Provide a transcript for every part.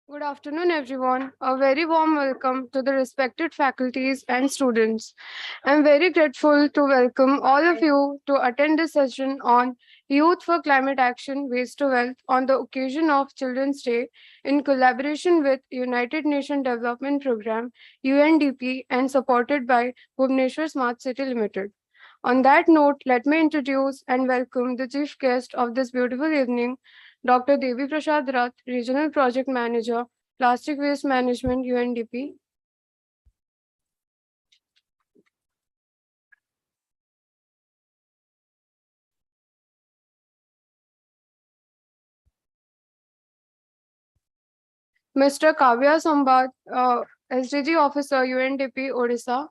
Good afternoon, everyone. A very warm welcome to the respected faculties and students. I'm very grateful to welcome all of you to attend this session on Youth for Climate Action Waste to Wealth on the occasion of Children's Day in collaboration with United Nations Development Programme UNDP and supported by Bhubaneswar Smart City Limited. On that note, let me introduce and welcome the chief guest of this beautiful evening, Dr. Devi Prasad Rath, Regional Project Manager, Plastic Waste Management, UNDP. Mr. Kavya Sambad, SDG Officer, UNDP, Odisha.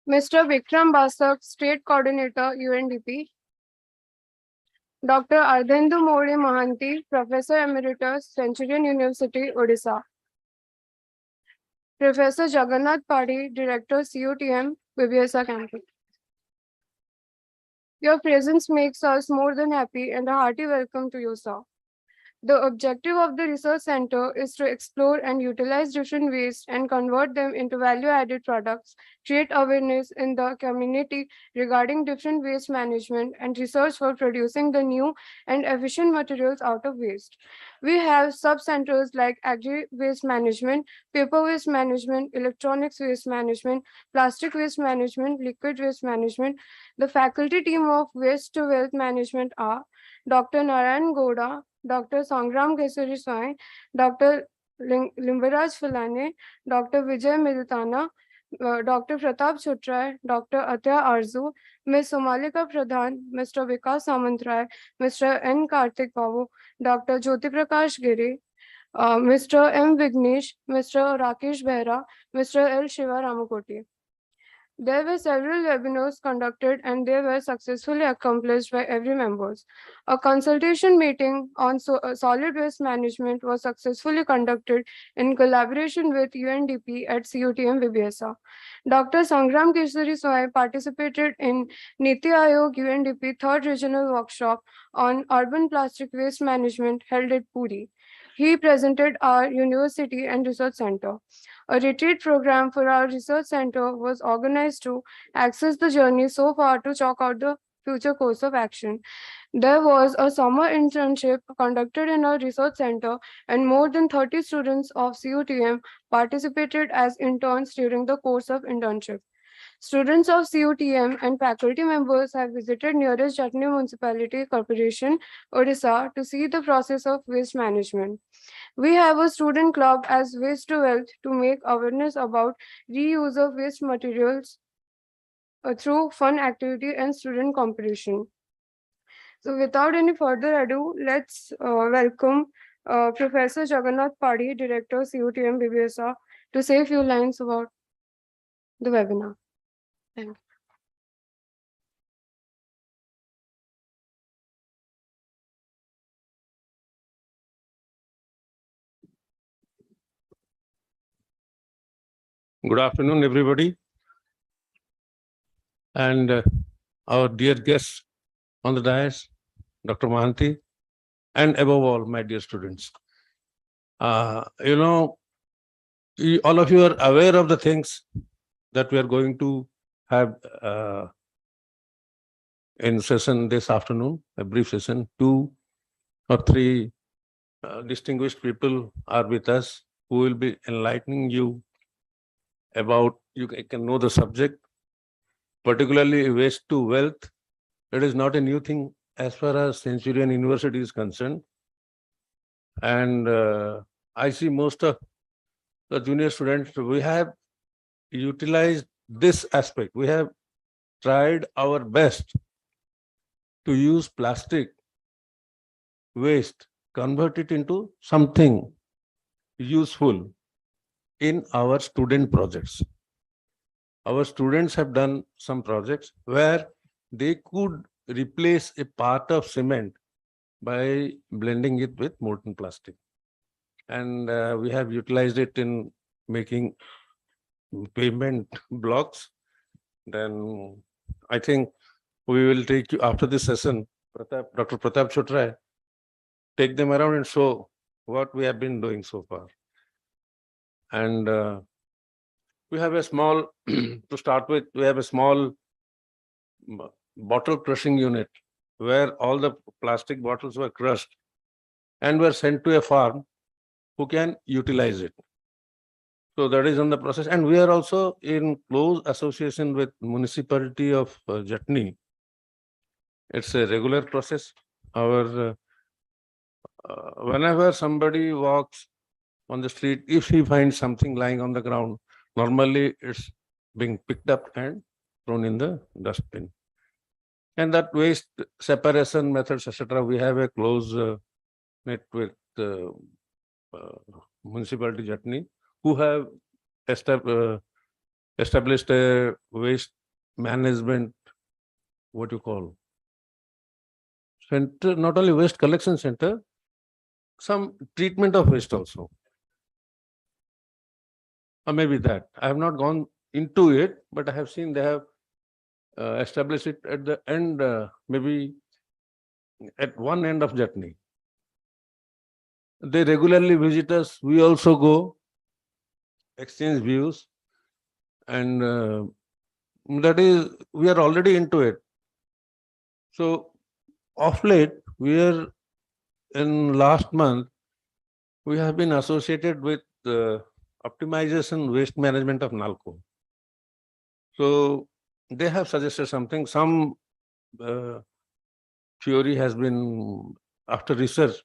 Mr. Vikram Basak, State Coordinator, UNDP. Dr. Ardhendu Mode Mahanti, Professor Emeritus, Centurion University, Odisha. Professor Jagannath Padi, Director, CUTM, BBSA Campus. Your presence makes us more than happy and a hearty welcome to you, sir. The objective of the research center is to explore and utilize different waste and convert them into value-added products, create awareness in the community regarding different waste management, and research for producing the new and efficient materials out of waste. We have sub-centers like agri-waste management, paper waste management, electronics waste management, plastic waste management, liquid waste management. The faculty team of Waste to Wealth Management are Dr. Narayan Gowda, Dr. Sangram Kesari Swai, Dr. Limbaraj Filane, Dr. Vijay Miditana, Dr. Pratap Chutray, Dr. Atya Arzu, Ms. Somalika Pradhan, Mr. Vikas Samantray, Mr. N. Karthik Babu, Dr. Jyoti Prakash Giri, Mr. M. Vignesh, Mr. Rakesh Behra, Mr. L. Shiva Ramakoti. There were several webinars conducted and they were successfully accomplished by every members. A consultation meeting on solid waste management was successfully conducted in collaboration with UNDP at CUTM BBSA. Dr. Sangram Kesari Soy participated in Niti Aayog UNDP 3rd Regional Workshop on Urban Plastic Waste Management held at Puri. He presented our university and research center. A retreat program for our research center was organized to access the journey so far to chalk out the future course of action. There was a summer internship conducted in our research center, and more than 30 students of CUTM participated as interns during the course of internship. Students of CUTM and faculty members have visited nearest Jatni Municipality Corporation, Odisha, to see the process of waste management. We have a student club as Waste to Wealth to make awareness about reuse of waste materials through fun activity and student competition. So without any further ado, let's welcome Professor Jagannath Padi, Director CUTM BBSA, to say a few lines about the webinar. Thank you. Good afternoon, everybody. And our dear guests on the dais, Dr. Mahanti, and above all, my dear students. All of you are aware of the things that we are going to have in session this afternoon, a brief session. Two or three distinguished people are with us who will be enlightening you about, you can know the subject, particularly waste to wealth. It is not a new thing as far as Centurion University is concerned. And I see most of the junior students, we have utilized this aspect. We have tried our best to use plastic waste, convert it into something useful in our student projects. Our students have done some projects where they could replace a part of cement by blending it with molten plastic. And we have utilized it in making pavement blocks. Then I think we will take you after this session, Dr. Pratap Chotray, take them around and show what we have been doing so far. And we have a small, to start with, we have a small bottle crushing unit where all the plastic bottles were crushed and were sent to a farm who can utilize it. So that is on the process. And we are also in close association with municipality of Jatni. It's a regular process. Our whenever somebody walks on the street, if he finds something lying on the ground, normally it's being picked up and thrown in the dustbin. And that waste separation methods, etc., we have a close net with municipality Jatni, who have established a waste management, what you call, center, not only waste collection center, some treatment of waste also. Or maybe that. I have not gone into it, but I have seen they have established it at the end, maybe at one end of Jatni. They regularly visit us. We also go, exchange views, and that is, we are already into it. So, of late, we are in last month, we have been associated with optimization waste management of NALCO. So, they have suggested something. Some theory has been, after research,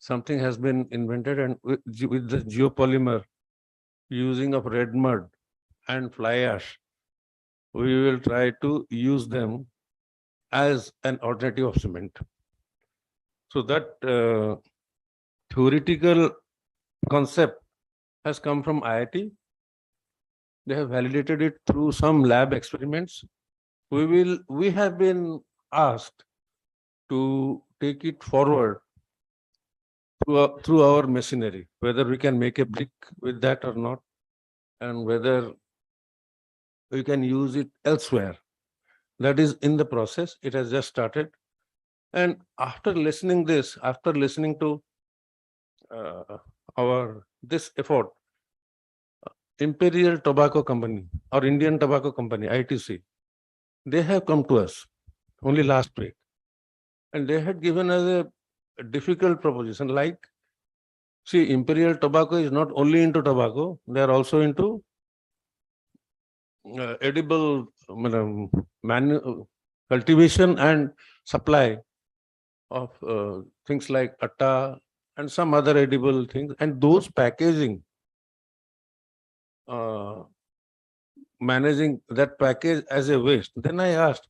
something has been invented, and with the geopolymer using of red mud and fly ash, we will try to use them as an alternative of cement. So that theoretical concept has come from IIT. They have validated it through some lab experiments. We have been asked to take it forward through our machinery, whether we can make a brick with that or not, and whether we can use it elsewhere. That is in the process. It has just started. And after listening to our this effort, Imperial Tobacco Company or Indian Tobacco Company, ITC, they have come to us only last week. And they had given us a difficult proposition like, see, Imperial Tobacco is not only into tobacco, they are also into edible cultivation and supply of things like atta and some other edible things, and those packaging, managing that package as a waste. Then I asked,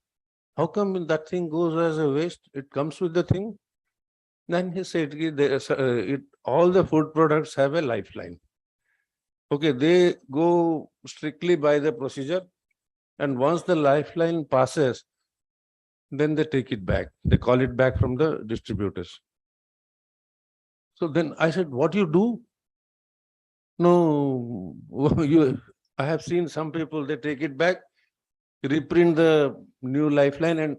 how come that thing goes as a waste? It comes with the thing. Then he said, all the food products have a lifeline. Okay, they go strictly by the procedure, and once the lifeline passes, then they take it back. They call it back from the distributors. So then I said, what you do? No, I have seen some people, they take it back, reprint the new lifeline and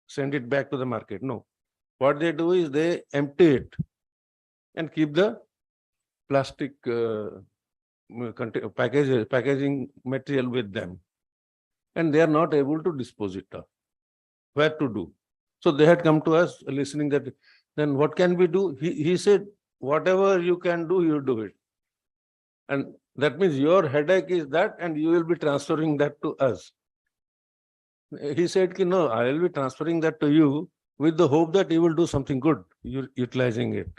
send it back to the market. No, what they do is they empty it and keep the plastic packaging material with them, and they are not able to dispose it of. where to do. So they had come to us listening that, then what can we do? He said, whatever you can do, you do it. And that means your headache is that, and you will be transferring that to us. He said, ki, no, I will be transferring that to you with the hope that you will do something good, utilizing it.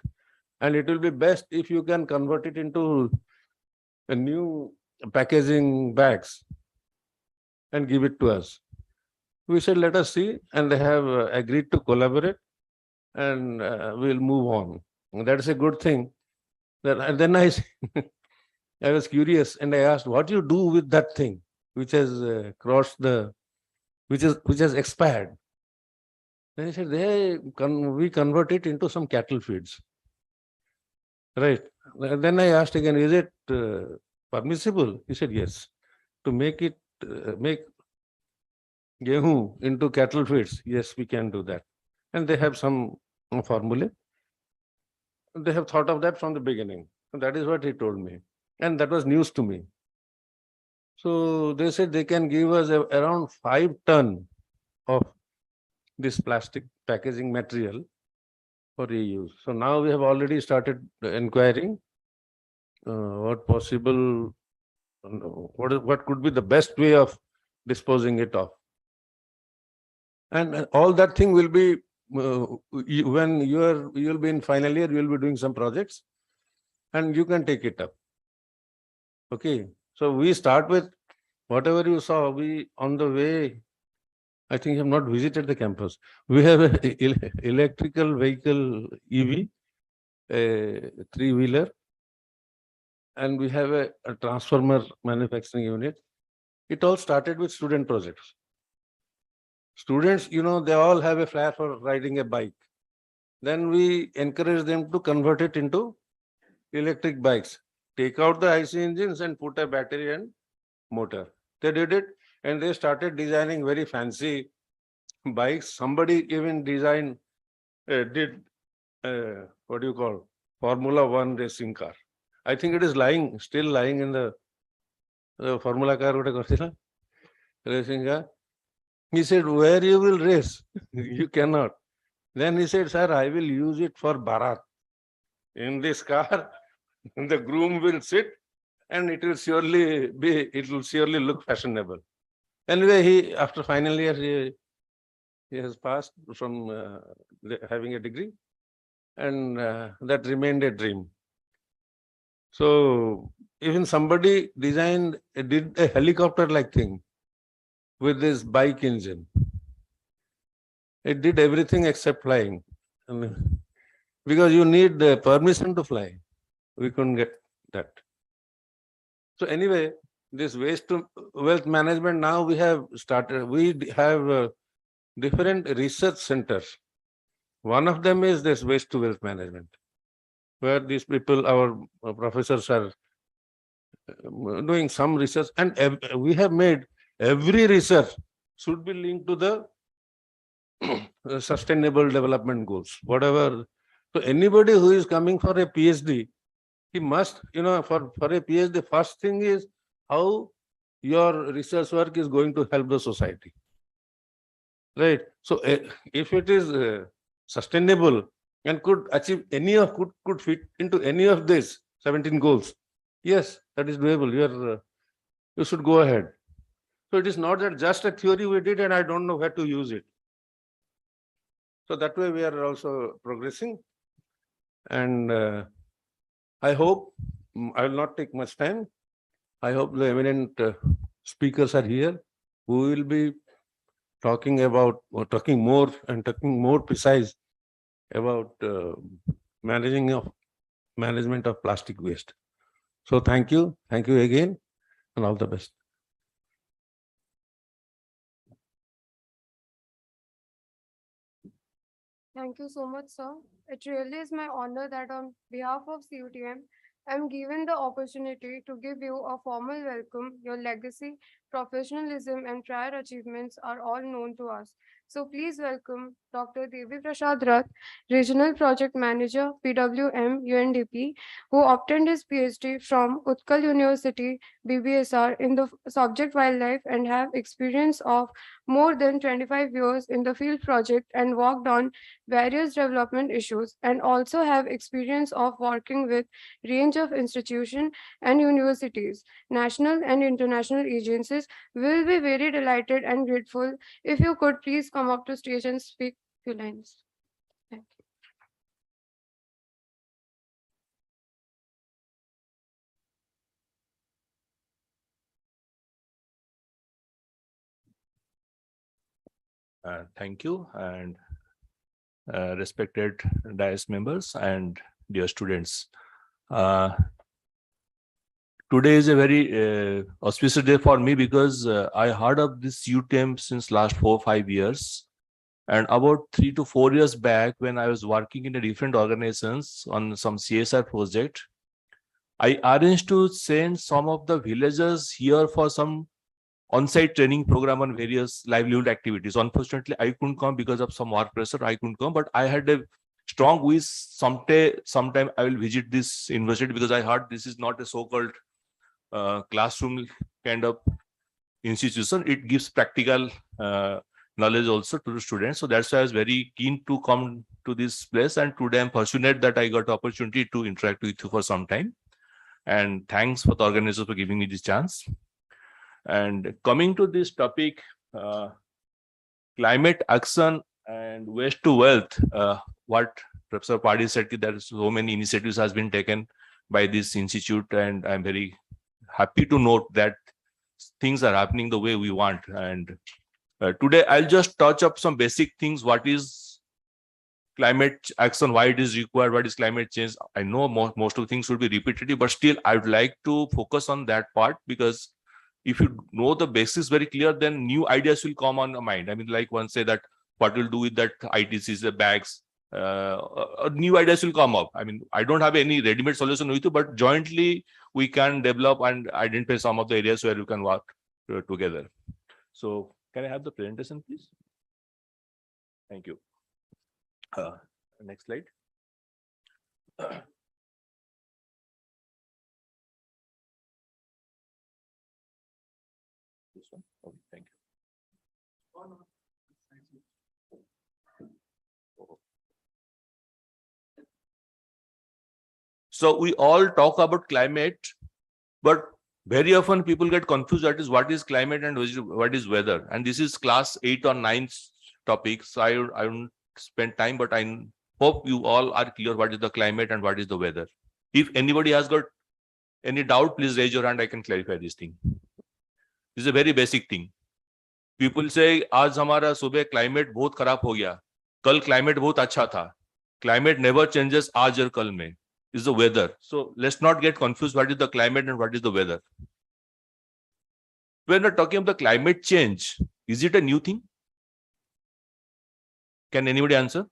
And it will be best if you can convert it into a new packaging bags and give it to us. We said, let us see, and they have agreed to collaborate, and we'll move on. And that is a good thing. And then I was curious, and I asked, what do you do with that thing which has crossed the, which has expired? Then he said, we convert it into some cattle feeds. Right. Then I asked again, is it permissible? He said, yes. To make it, make gehu into cattle feeds, yes, we can do that. And they have some formula. They have thought of that from the beginning. And that is what he told me. And that was news to me. So they said they can give us around 5 ton of this plastic packaging material for reuse. So now we have already started inquiring what possible, what could be the best way of disposing it of. And all that thing will be, when you'll be in final year, you'll be doing some projects and you can take it up. Okay. So we start with whatever you saw, we on the way, I think you have not visited the campus. We have an electrical vehicle EV, a 3-wheeler, and we have a transformer manufacturing unit. It all started with student projects. Students, they all have a flair for riding a bike. Then we encourage them to convert it into electric bikes. Take out the IC engines and put a battery and motor. They did it, and they started designing very fancy bikes. Somebody even did what do you call, Formula One racing car. I think it is still lying in the Formula car racing car. He said, where you will race? You cannot. Then he said, sir, I will use it for Bharat. In this car, the groom will sit and it will surely look fashionable. Anyway, after final year, he has passed from having a degree, and that remained a dream. So even somebody did a helicopter-like thing with this bike engine. It did everything except flying. Because you need the permission to fly. We couldn't get that. So anyway, this waste to wealth management, now we have started, we have different research centers. One of them is this waste to wealth management, where these people, our professors are doing some research, and we have made every research should be linked to the sustainable development goals, whatever. So anybody who is coming for a PhD, he must, for a PhD, first thing is how your research work is going to help the society. Right. So if it is sustainable and could achieve could fit into any of these 17 goals, yes, that is doable. You should go ahead. So it is not that just a theory we did and I don't know where to use it. So that way we are also progressing. And I hope, I will not take much time. I hope the eminent speakers are here who will be talking more precise about management of plastic waste. So thank you again, and all the best. Thank you so much, sir. It really is my honor that on behalf of CUTM, I am given the opportunity to give you a formal welcome, your legacy professionalism, and prior achievements are all known to us. So please welcome Dr. Devi Prasad Rath, Regional Project Manager, PWM, UNDP, who obtained his PhD from Utkal University, BBSR, in the subject wildlife and have experience of more than 25 years in the field project and worked on various development issues, and also have experience of working with range of institutions and universities, national and international agencies. Will be very delighted and grateful if you could please come up to stage and speak few lines. Thank you. Thank you, and respected dais members and dear students. Today is a very auspicious day for me because I heard of this UTM since last 4-5 years. And about 3 to 4 years back, when I was working in a different organizations on some CSR project, I arranged to send some of the villagers here for some on-site training program on various livelihood activities. Unfortunately, I couldn't come because of some work pressure. I couldn't come, but I had a strong wish sometime I will visit this university, because I heard this is not a so-called classroom kind of institution. It gives practical knowledge also to the students. So that's why I was very keen to come to this place. And today I'm fortunate that I got the opportunity to interact with you for some time. And thanks for the organizers for giving me this chance. And coming to this topic, climate action and waste to wealth, what Professor Padi said, that so many initiatives has been taken by this institute, and I'm very happy to note that things are happening the way we want. And today I'll just touch up some basic things. What is climate action, why it is required, what is climate change? I know most of the things will be repetitive, but still I would like to focus on that part, because if you know the basics very clear, then new ideas will come on your mind. I mean, like one say that what we'll do with that ITCs, the bags, new ideas will come up. I mean, I don't have any ready-made solution with you, but jointly we can develop and identify some of the areas where we can work together. So can I have the presentation, please? Thank you. Next slide. This one. Okay, thank you. So we all talk about climate, but very often people get confused. That is, what is climate and what is weather? And this is class 8 or 9 topic. So I won't spend time, but I hope you all are clear what is the climate and what is the weather. If anybody has got any doubt, please raise your hand. I can clarify this thing. This is a very basic thing. People say, आज हमारा सुबह climate बहुत खराब हो गया, कल climate बहुत अच्छा था. Climate never changes आज और कल में. Is the weather. So let's not get confused. What is the climate and what is the weather? When we're talking about the climate change, is it a new thing? Can anybody answer?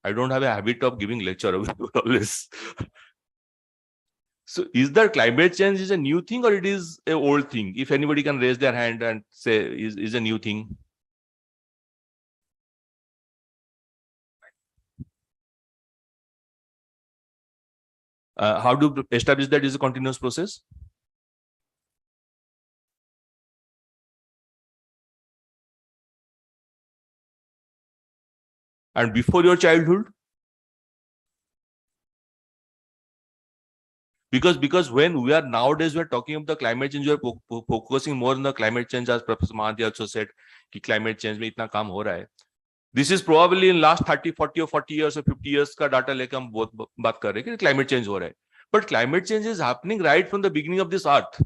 I don't have a habit of giving lecture always. So is that climate change is a new thing or it is an old thing? If anybody can raise their hand and say is a new thing. How do you establish that is a continuous process? And before your childhood? Because when we are nowadays, we're talking about the climate change, we're focusing more on the climate change, as Professor Mahathir also said, कि climate change में इतना काम हो रहा है. This is probably in last 30, 40 or 40 years or 50 years का data लेकर हम बहुत बात कर रहे हैं कि climate change हो रहा है. But climate change is happening right from the beginning of this earth.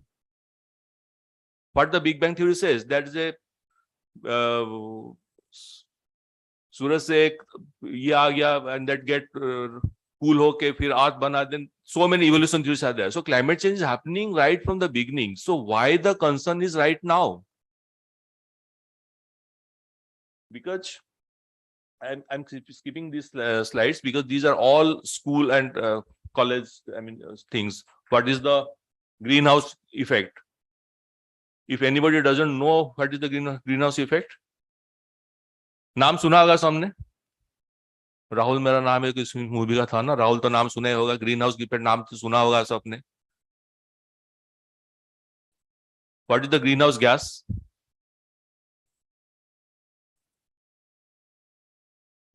What the Big Bang Theory says, that is a सूरज से एक ये आ गया and that get cool होके फिर earth बना, then so many evolution theories are there. So climate change is happening right from the beginning. So why the concern is right now? Because I'm skipping these slides because these are all school and college, things. What is the greenhouse effect? If anybody doesn't know what is the greenhouse effect, नाम सुना होगा सामने? राहुल मेरा नाम है, किस movie का था ना, राहुल तो नाम सुना ही होगा, ग्रीन हाउस इफेक्ट नाम तो सुना होगा सबने. What is the greenhouse gas?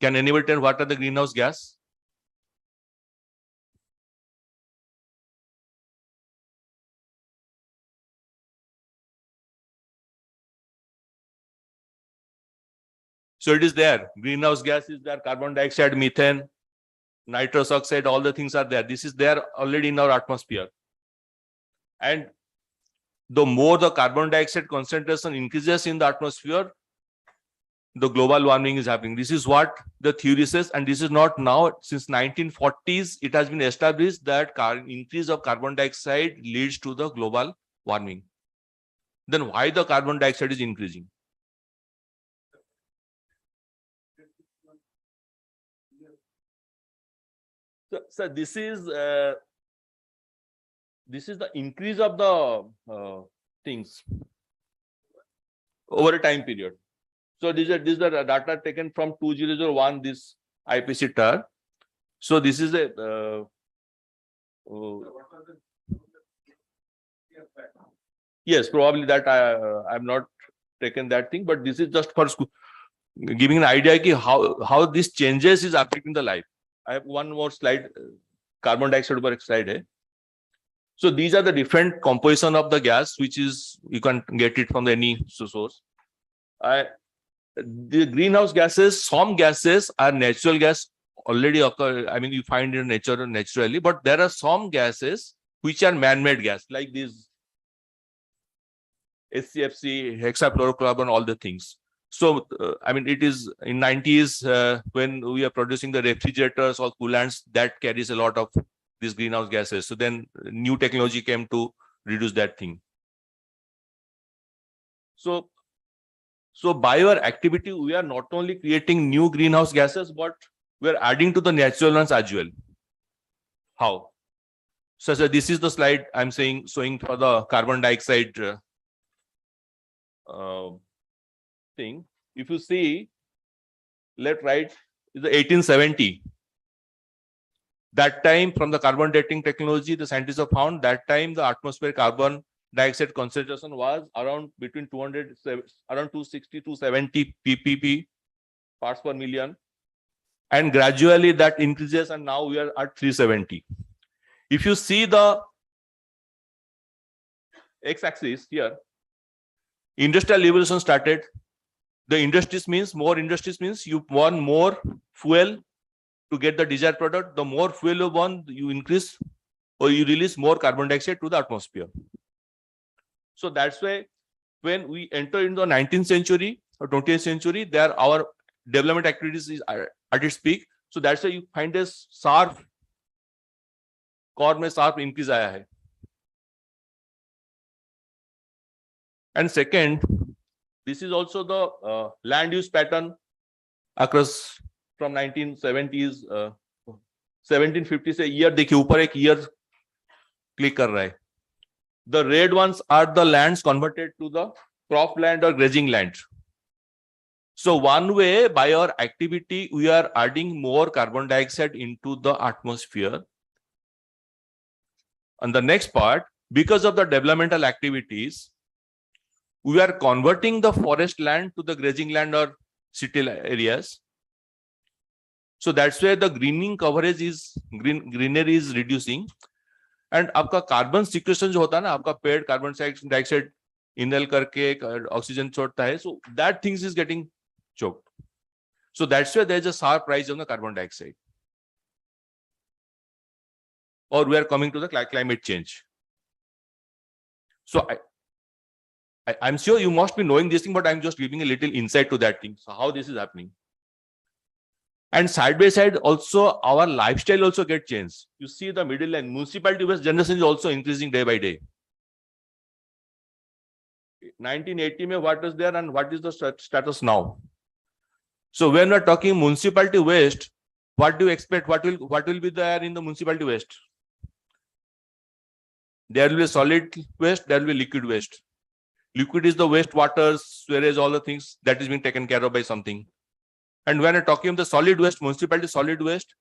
Can anybody tell what are the greenhouse gas? So it is there. Greenhouse gas is there, carbon dioxide, methane, nitrous oxide, all the things are there. This is there already in our atmosphere. And the more the carbon dioxide concentration increases in the atmosphere, the global warming is happening. This is what the theory says, and this is not now. Since 1940s, it has been established that increase of carbon dioxide leads to the global warming. Then why the carbon dioxide is increasing? So this is the increase of the things over a time period. So this is the data taken from 2001, this IPC TAR. So this is a yes, probably that I'm not taken that thing, but this is just for giving an idea ki how these changes is affecting the life. I have one more slide, carbon dioxide over slide. Hai. So these are the different composition of the gas, which is you can get it from any source. The greenhouse gases, some gases are natural gas already occur. You find in nature naturally, but there are some gases which are man-made gas, like these SCFC, hexafluorocarbon, all the things. So, it is in 90s when we are producing the refrigerators or coolants that carries a lot of these greenhouse gases. So then new technology came to reduce that thing. So by our activity, we are not only creating new greenhouse gases, but we are adding to the natural ones as well. How? So this is the slide I'm showing for the carbon dioxide thing. If you see, left, right, is the 1870. That time, from the carbon dating technology, the scientists have found that time the atmospheric carbon dioxide concentration was around between 260 to 70 ppb parts per million, and gradually that increases, and now we are at 370. If you see the x-axis here, industrial revolution started. The industries means more industries means you want more fuel to get the desired product. The more fuel you want, you increase or you release more carbon dioxide to the atmosphere. So that's why when we enter into the 19th century or 20th century, there our development activities is at its peak. So that's why you find a sharp increase aaya hai. And second, this is also the land use pattern across from 1970s, 1750 से year देखिए ऊपर एक year click कर रहा है. The red ones are the lands converted to the crop land or grazing land. So one way, by our activity, we are adding more carbon dioxide into the atmosphere. And the next part, because of the developmental activities, we are converting the forest land to the grazing land or city areas. So that's where the greening coverage is, greenery is reducing. And आपका carbon sequestration जो होता है ना, आपका पेड़ carbon dioxide inhale करके oxygen छोड़ता है, so that things is getting choked. So that's why there is a sharp rise on the carbon dioxide. Or we are coming to the climate change. So I'm sure you must be knowing this thing, but I'm just giving a little insight to that thing. So how this is happening. And side by side, also our lifestyle also get changed. You see the middle line, municipality waste generation is also increasing day by day. 1980 mein what was there and what is the status now? So when we're talking municipality waste, what do you expect? What will be there in the municipality waste? There will be solid waste, there will be liquid waste. Liquid is the waste waters, whereas all the things that is being taken care of by something. And when I'm talking of the solid waste, municipality solid waste,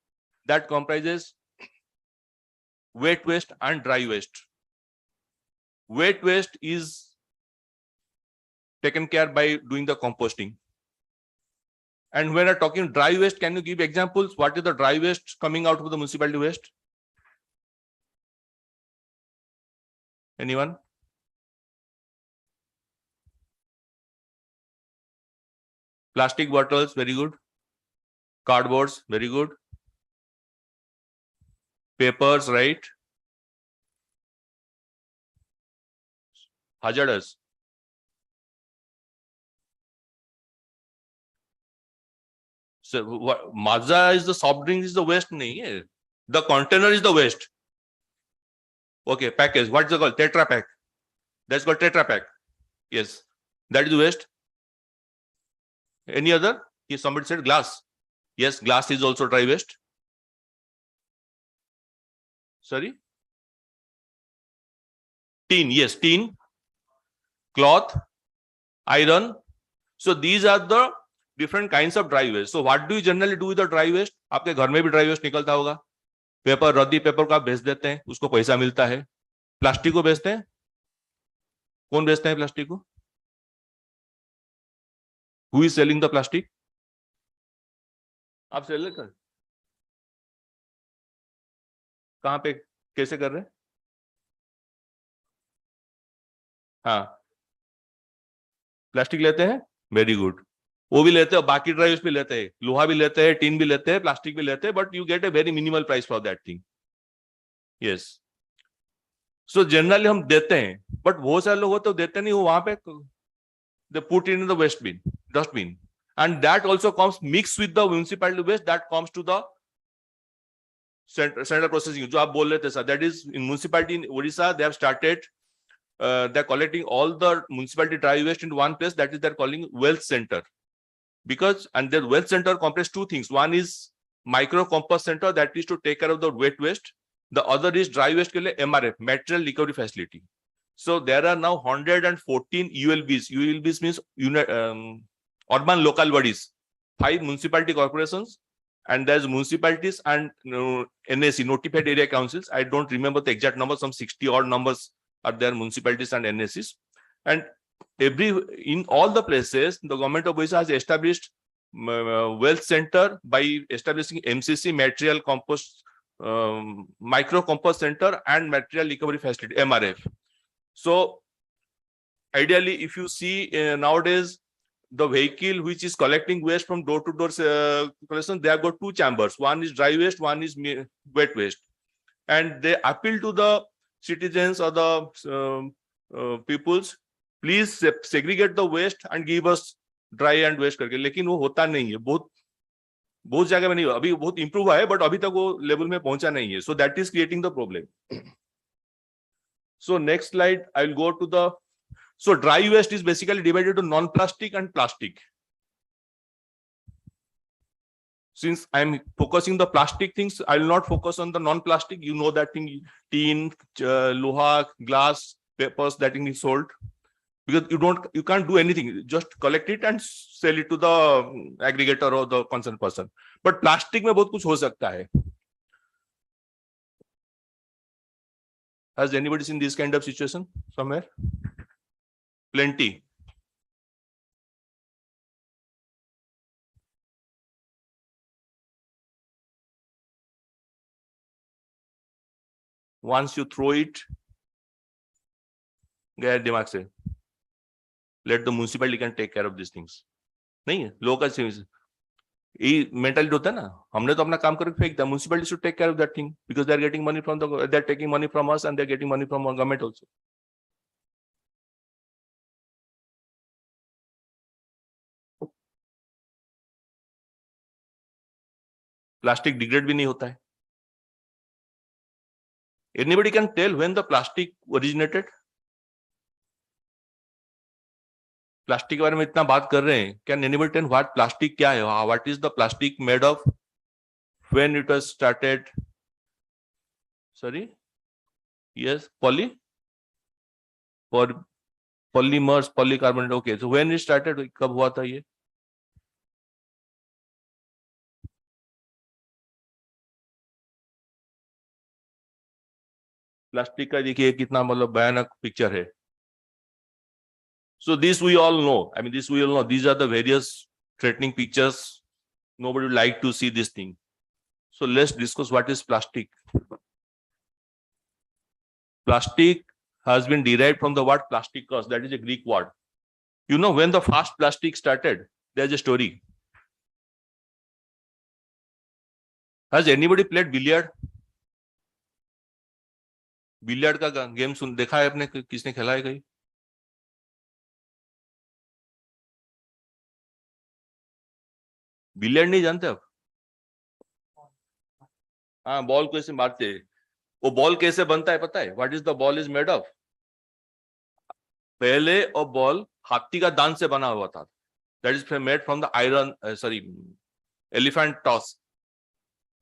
that comprises wet waste and dry waste. Wet waste is taken care by doing the composting. And when I'm talking dry waste, can you give examples? What is the dry waste coming out of the municipality waste? Anyone? Plastic bottles, very good. Cardboards, very good. Papers, right? Hazardous. So what Mazda is the soft drink is the waste, nahi hai. The container is the waste. Okay, package. What's it called? Tetra pack. That's called Tetra pack. Yes, that is waste. Any other? Yes, somebody said glass. Yes, glass is also dry waste. Sorry. Tin. Yes, tin. Cloth. Iron. So these are the different kinds of dry waste. So what do you generally do with the dry waste? आपके घर में भी dry waste निकलता होगा. Paper, रद्दी paper को आप बेच देते हैं, उसको पैसा मिलता है. प्लास्टिक को बेचते हैं. कौन बेचते हैं प्लास्टिक को? Who is selling the plastic? आप सेल कर कहां पे कैसे कर रहे हैं? हाँ, प्लास्टिक लेते हैं. Very good. वो भी लेते हैं, बाकी ड्राई वेस्ट भी लेते हैं, लोहा भी लेते हैं, टीन भी लेते हैं, प्लास्टिक भी लेते हैं, but you get a very minimal price for that thing. Yes. So generally हम देते हैं, बट बहुत सारे लोग होते देते नहीं, वो वहां पे they put it in the waste bin, dustbin, and that also comes mixed with the municipality waste that comes to the central processing. जो आप बोल रहे थे sir, that is in municipality in Odisha, they have started they're collecting all the municipality dry waste in one place, that is they're calling wealth center. Because and the wealth center comprises two things. One is micro compost center, that is to take care of the wet waste. The other is dry waste ke liye MRF, material recovery facility. So there are now 114 ULBs. ULBs means urban local bodies, 5 municipality corporations, and there's municipalities and NAC, notified area councils. I don't remember the exact number, some 60 odd numbers are there, municipalities and NACs. And in all the places, the government of Odisha has established wealth center by establishing MCC, material compost, micro compost center, and material recovery facility, MRF. So ideally, if you see nowadays, the vehicle which is collecting waste from door to door collection, they have got 2 chambers. One is dry waste, one is wet waste. And they appeal to the citizens or the peoples, please segregate the waste and give us dry and waste करके. लेकिन वो होता नहीं है, बहुत जगह में नहीं हुआ. अभी बहुत improve हुआ है, but अभी तक वो level में पहुंचा नहीं है. So that is creating the problem. So next slide, I will go to the. So dry waste is basically divided to non-plastic and plastic. Since I'm focusing the plastic things, I will not focus on the non-plastic. You know that thing, tin, loha, glass, papers, that thing is sold. Because you can't do anything. Just collect it and sell it to the aggregator or the concerned person. But plastic में बहुत कुछ हो सकता है. Has anybody seen this kind of situation somewhere? Plenty. Once you throw it, गया दिमाग से. Let the municipality can take care of these things. नहीं है, लोगों का ये मेंटालिटी होता है ना, हमने तो अपना काम करके फेंक दिया. Municipality should take care of that thing because they are getting money from they're taking money from us and they're getting money from our government also. Plastic degrade भी नहीं होता है. Anybody can tell when the plastic originated? Plastic के बारे में इतना बात कर रहे हैं, can anybody tell what plastic क्या है, what is the plastic made of, when it was started? Sorry, yes, polymers, polycarbonate, okay, so when it started, कब हुआ था ये? प्लास्टिक का देखिए कितना मतलब भयानक पिक्चर है. So this we all know. I mean, this we all know. These are the various threatening pictures. Nobody would like to see this thing. So let's discuss what is plastic. Plastic has been derived from the word plastikos. That is a Greek word. You know, when the first plastic started, there's a story. Has anybody played billiard? Billiard का game सुन देखा है आपने? किसने खेला है कहीं? Billiard नहीं जानते आप? हाँ, बॉल को ऐसे मारते हैं. वो बॉल कैसे बनता है पता है? What is the ball is made of? पहले वो बॉल हाथी का दांत से बना हुआ था. That is made from the iron, sorry, elephant toss,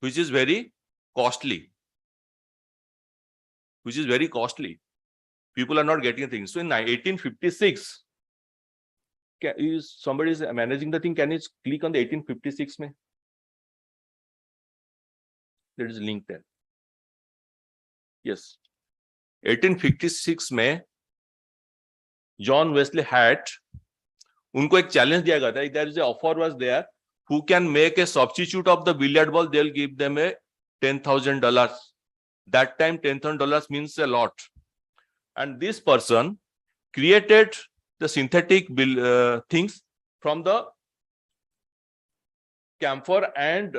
which is very costly. Which is very costly. People are not getting things. So in 1856, is somebody is managing the thing? Can you click on the 1856 mein? There is a link there. Yes. 1856 में John Wesley Hatt, उनको एक challenge दिया गया था. There is a offer was there. Who can make a substitute of the billiard ball? They'll give them a $10,000. That time, $10,000 means a lot. And this person created the synthetic things from the camphor and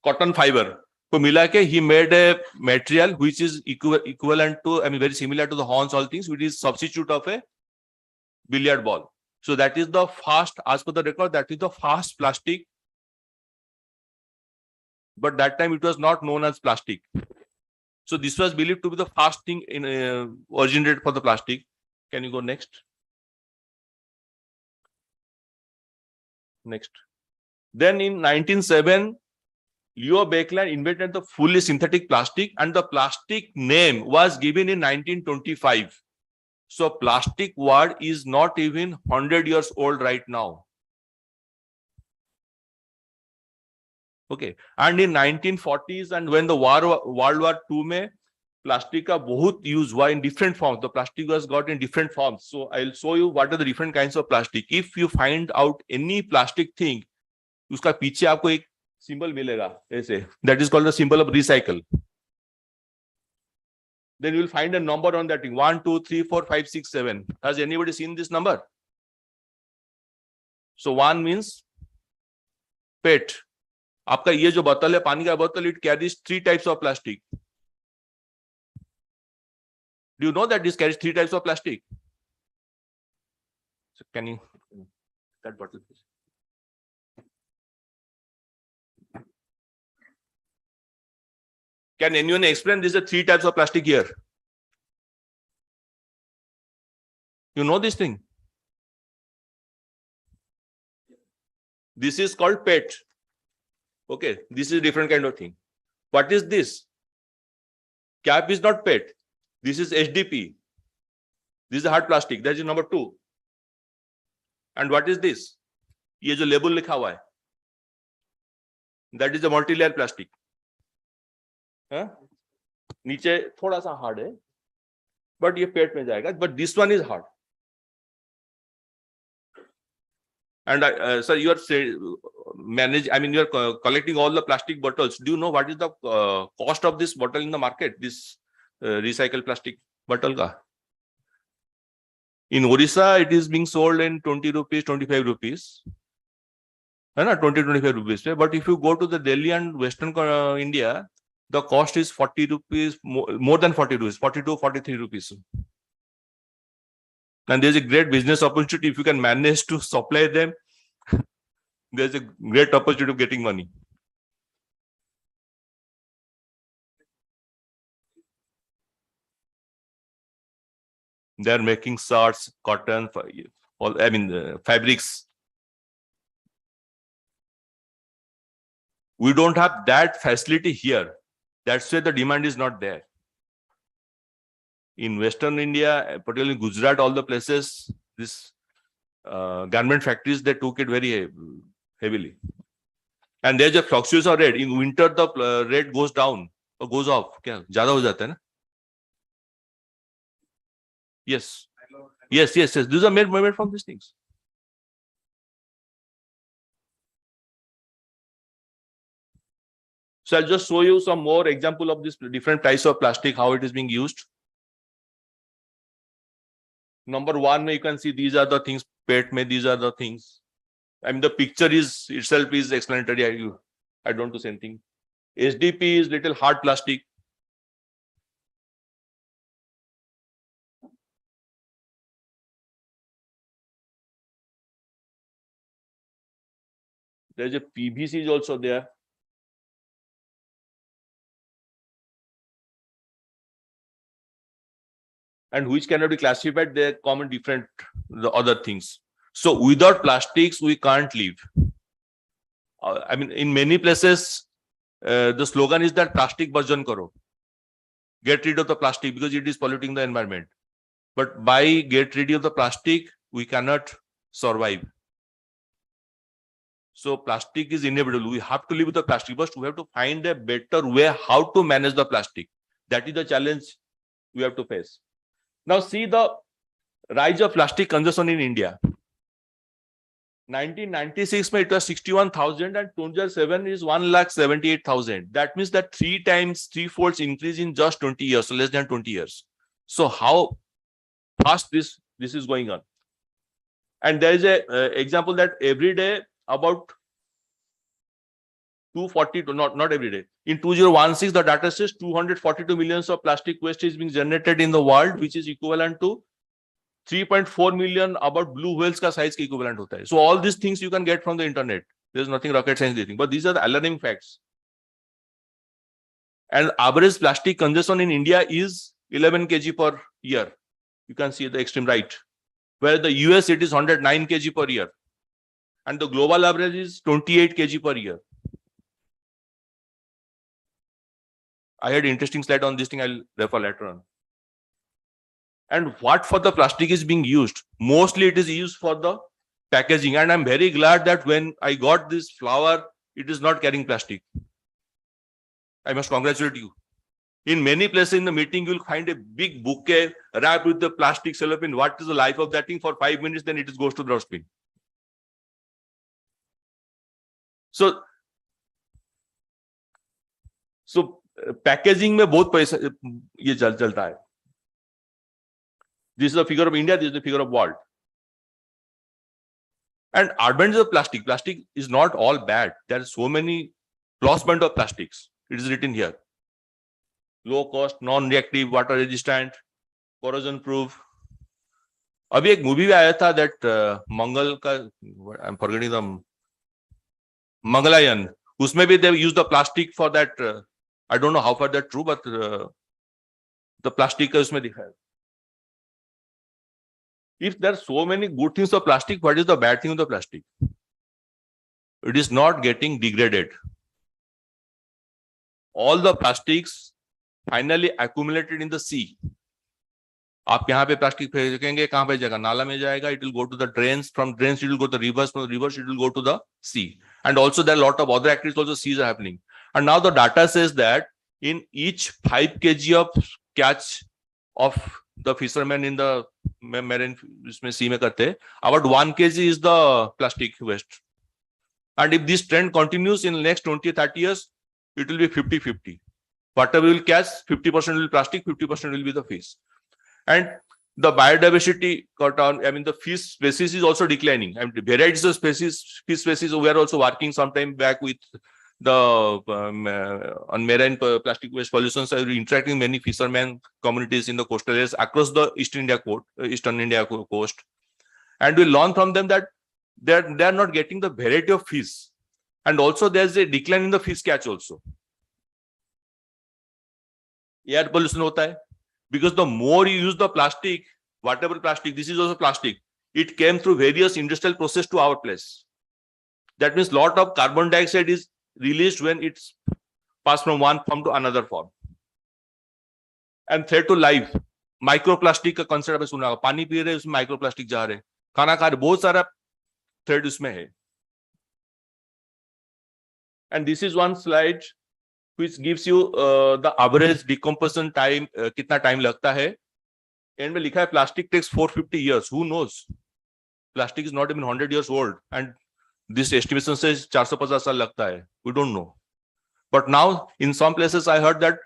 cotton fiber. So Milake, he made a material which is equivalent to, I mean, very similar to the horns, all things, which is substitute of a billiard ball. So that is the first, as per the record, that is the first plastic. But that time it was not known as plastic. So this was believed to be the first thing in originated for the plastic. Can you go next? Next. Then in 1907, Leo Baekeland invented the fully synthetic plastic, and the plastic name was given in 1925. So plastic word is not even 100 years old right now. Okay. And in 1940s, and when the World War II में plastic का बहुत use हुआ in different forms. The plastic was got in different forms. So I'll show you what are the different kinds of plastic. If you find out any plastic thing, उसका पीछे आपको एक symbol मिलेगा ऐसे. That is called the symbol of recycle. Then you will find a number on that thing. 1, 2, 3, 4, 5, 6, 7. Has anybody seen this number? So 1 means PET. आपका ये जो बोतल है, पानी का बोतल, it carries 3 types of plastic. Do you know that this carries 3 types of plastic? So can you that bottle please? Can anyone explain these are 3 types of plastic here? You know this thing? This is called PET. Okay, this is a different kind of thing. What is this? Cap is not PET. This is HDP. This is a hard plastic. That is number 2. And what is this? ये जो label लिखा हुआ है. That is a multi-layer plastic. नीचे थोड़ा सा hard है, but ये पेट में जाएगा. But this one is hard. And sir, you are you are collecting all the plastic bottles. Do you know what is the cost of this bottle in the market? This recycled plastic bottle ka? In Orissa, it is being sold in 20 rupees, 25 rupees. 20, 25 rupees. But if you go to the Delhi and Western India, the cost is 40 rupees, more than 40 rupees, 42, 43 rupees. And there's a great business opportunity if you can manage to supply them. There's a great opportunity of getting money. They're making shirts, cotton, fabrics. We don't have that facility here. That's why the demand is not there. In Western India, particularly Gujarat, all the places, this garment factories, they took it very heavily. And there's a fluctuation of rate. In winter, the rate goes down or goes off. क्या ज़्यादा हो जाता है ना? Yes. Yes. These are made from these things. So I'll just show you some more example of this different types of plastic, how it is being used. Number one, you can see these are the things, PET mein, these are the things. I mean, the picture is itself is explanatory. I don't do same thing. SDP is little hard plastic. There's a PVC is also there. And which cannot be classified, they are common different the other things. So without plastics, we can't live. I mean, in many places, the slogan is that plastic bhajan karo. Get rid of the plastic because it is polluting the environment. But by get rid of the plastic, we cannot survive. So plastic is inevitable. We have to live with the plastic, but we have to find a better way how to manage the plastic. That is the challenge we have to face. Now see the rise of plastic consumption in India. 1996 it was 61,000 and 2007 is 1,78,000. That means that 3-folds increase in just 20 years, so less than 20 years. So how fast this is going on? And there is a example that every day about 242, not every day. In 2016, the data says 242 millions of plastic waste is being generated in the world, which is equivalent to 3.4 million about blue whales ka size ke equivalent hota hai. So all these things you can get from the internet. There's nothing rocket science anything, but these are the alarming facts. And average plastic consumption in India is 11 kg per year. You can see the extreme right. Where the US it is 109 kg per year. And the global average is 28 kg per year. I had an interesting slide on this thing. I'll refer later on. And what for the plastic is being used? Mostly it is used for the packaging. And I'm very glad that when I got this flower, it is not carrying plastic. I must congratulate you. In many places in the meeting, you'll find a big bouquet wrapped with the plastic cellophane. What is the life of that thing? For 5 minutes, then it goes to the dustbin. So packaging में बहुत पैसा ये चलता है. This is the figure of India. This is the figure of world. And advantage of plastic. Plastic is not all bad. There are so many plus point of plastics. It is written here. Low cost, non-reactive, water resistant, corrosion proof. अभी एक movie भी आया था that मंगल का I'm forgetting the Mangalayan. उसमें भी they use the plastic for that. I don't know how far that's true, but the plastic का उसमें दिखा है. If there are so many good things of plastic, what is the bad thing of the plastic? It is not getting degraded. All the plastics finally accumulated in the sea. आप यहाँ पे plastic फेंकेंगे, कहाँ पे जाएगा? नाला में जाएगा. It will go to the drains. From drains, it will go to the rivers. From the rivers, it will go to the sea. And also there are a lot of other activities also seas are happening. And now the data says that in each 5 kg of catch of the fishermen in the marine sea mein karte, about 1 kg is the plastic waste. And if this trend continues in the next 20-30 years, it will be 50-50. Whatever we will catch, 50% will be plastic, 50% will be the fish. And the biodiversity cut down. I mean, the fish species is also declining. I mean, varieties of species, fish species. We are also working sometime back with the on marine plastic waste pollution. So interacting with many fishermen communities in the coastal areas across the Eastern India coast, and we learn from them that they are not getting the variety of fish, and also there's a decline in the fish catch also. Air pollution hota hai. Because the more you use the plastic, whatever plastic, this is also plastic, it came through various industrial process to our place. That means lot of carbon dioxide is released when it's passed from one form to another form. And threat to life, microplastic का concept आपने सुना होगा, पानी P रहे हैं उसमें microplastic जा रहे हैं, खाना खा रहे, बहुत सारा थ्रेट उसमें है. And this is one slide which gives you the average decomposition time, कितना टाइम लगता है. एंड में लिखा है plastic takes 450 years. Who knows? Plastic is not even 100 years old, and this estimation says 450 साल लगता है. We don't know. But now in some places I heard that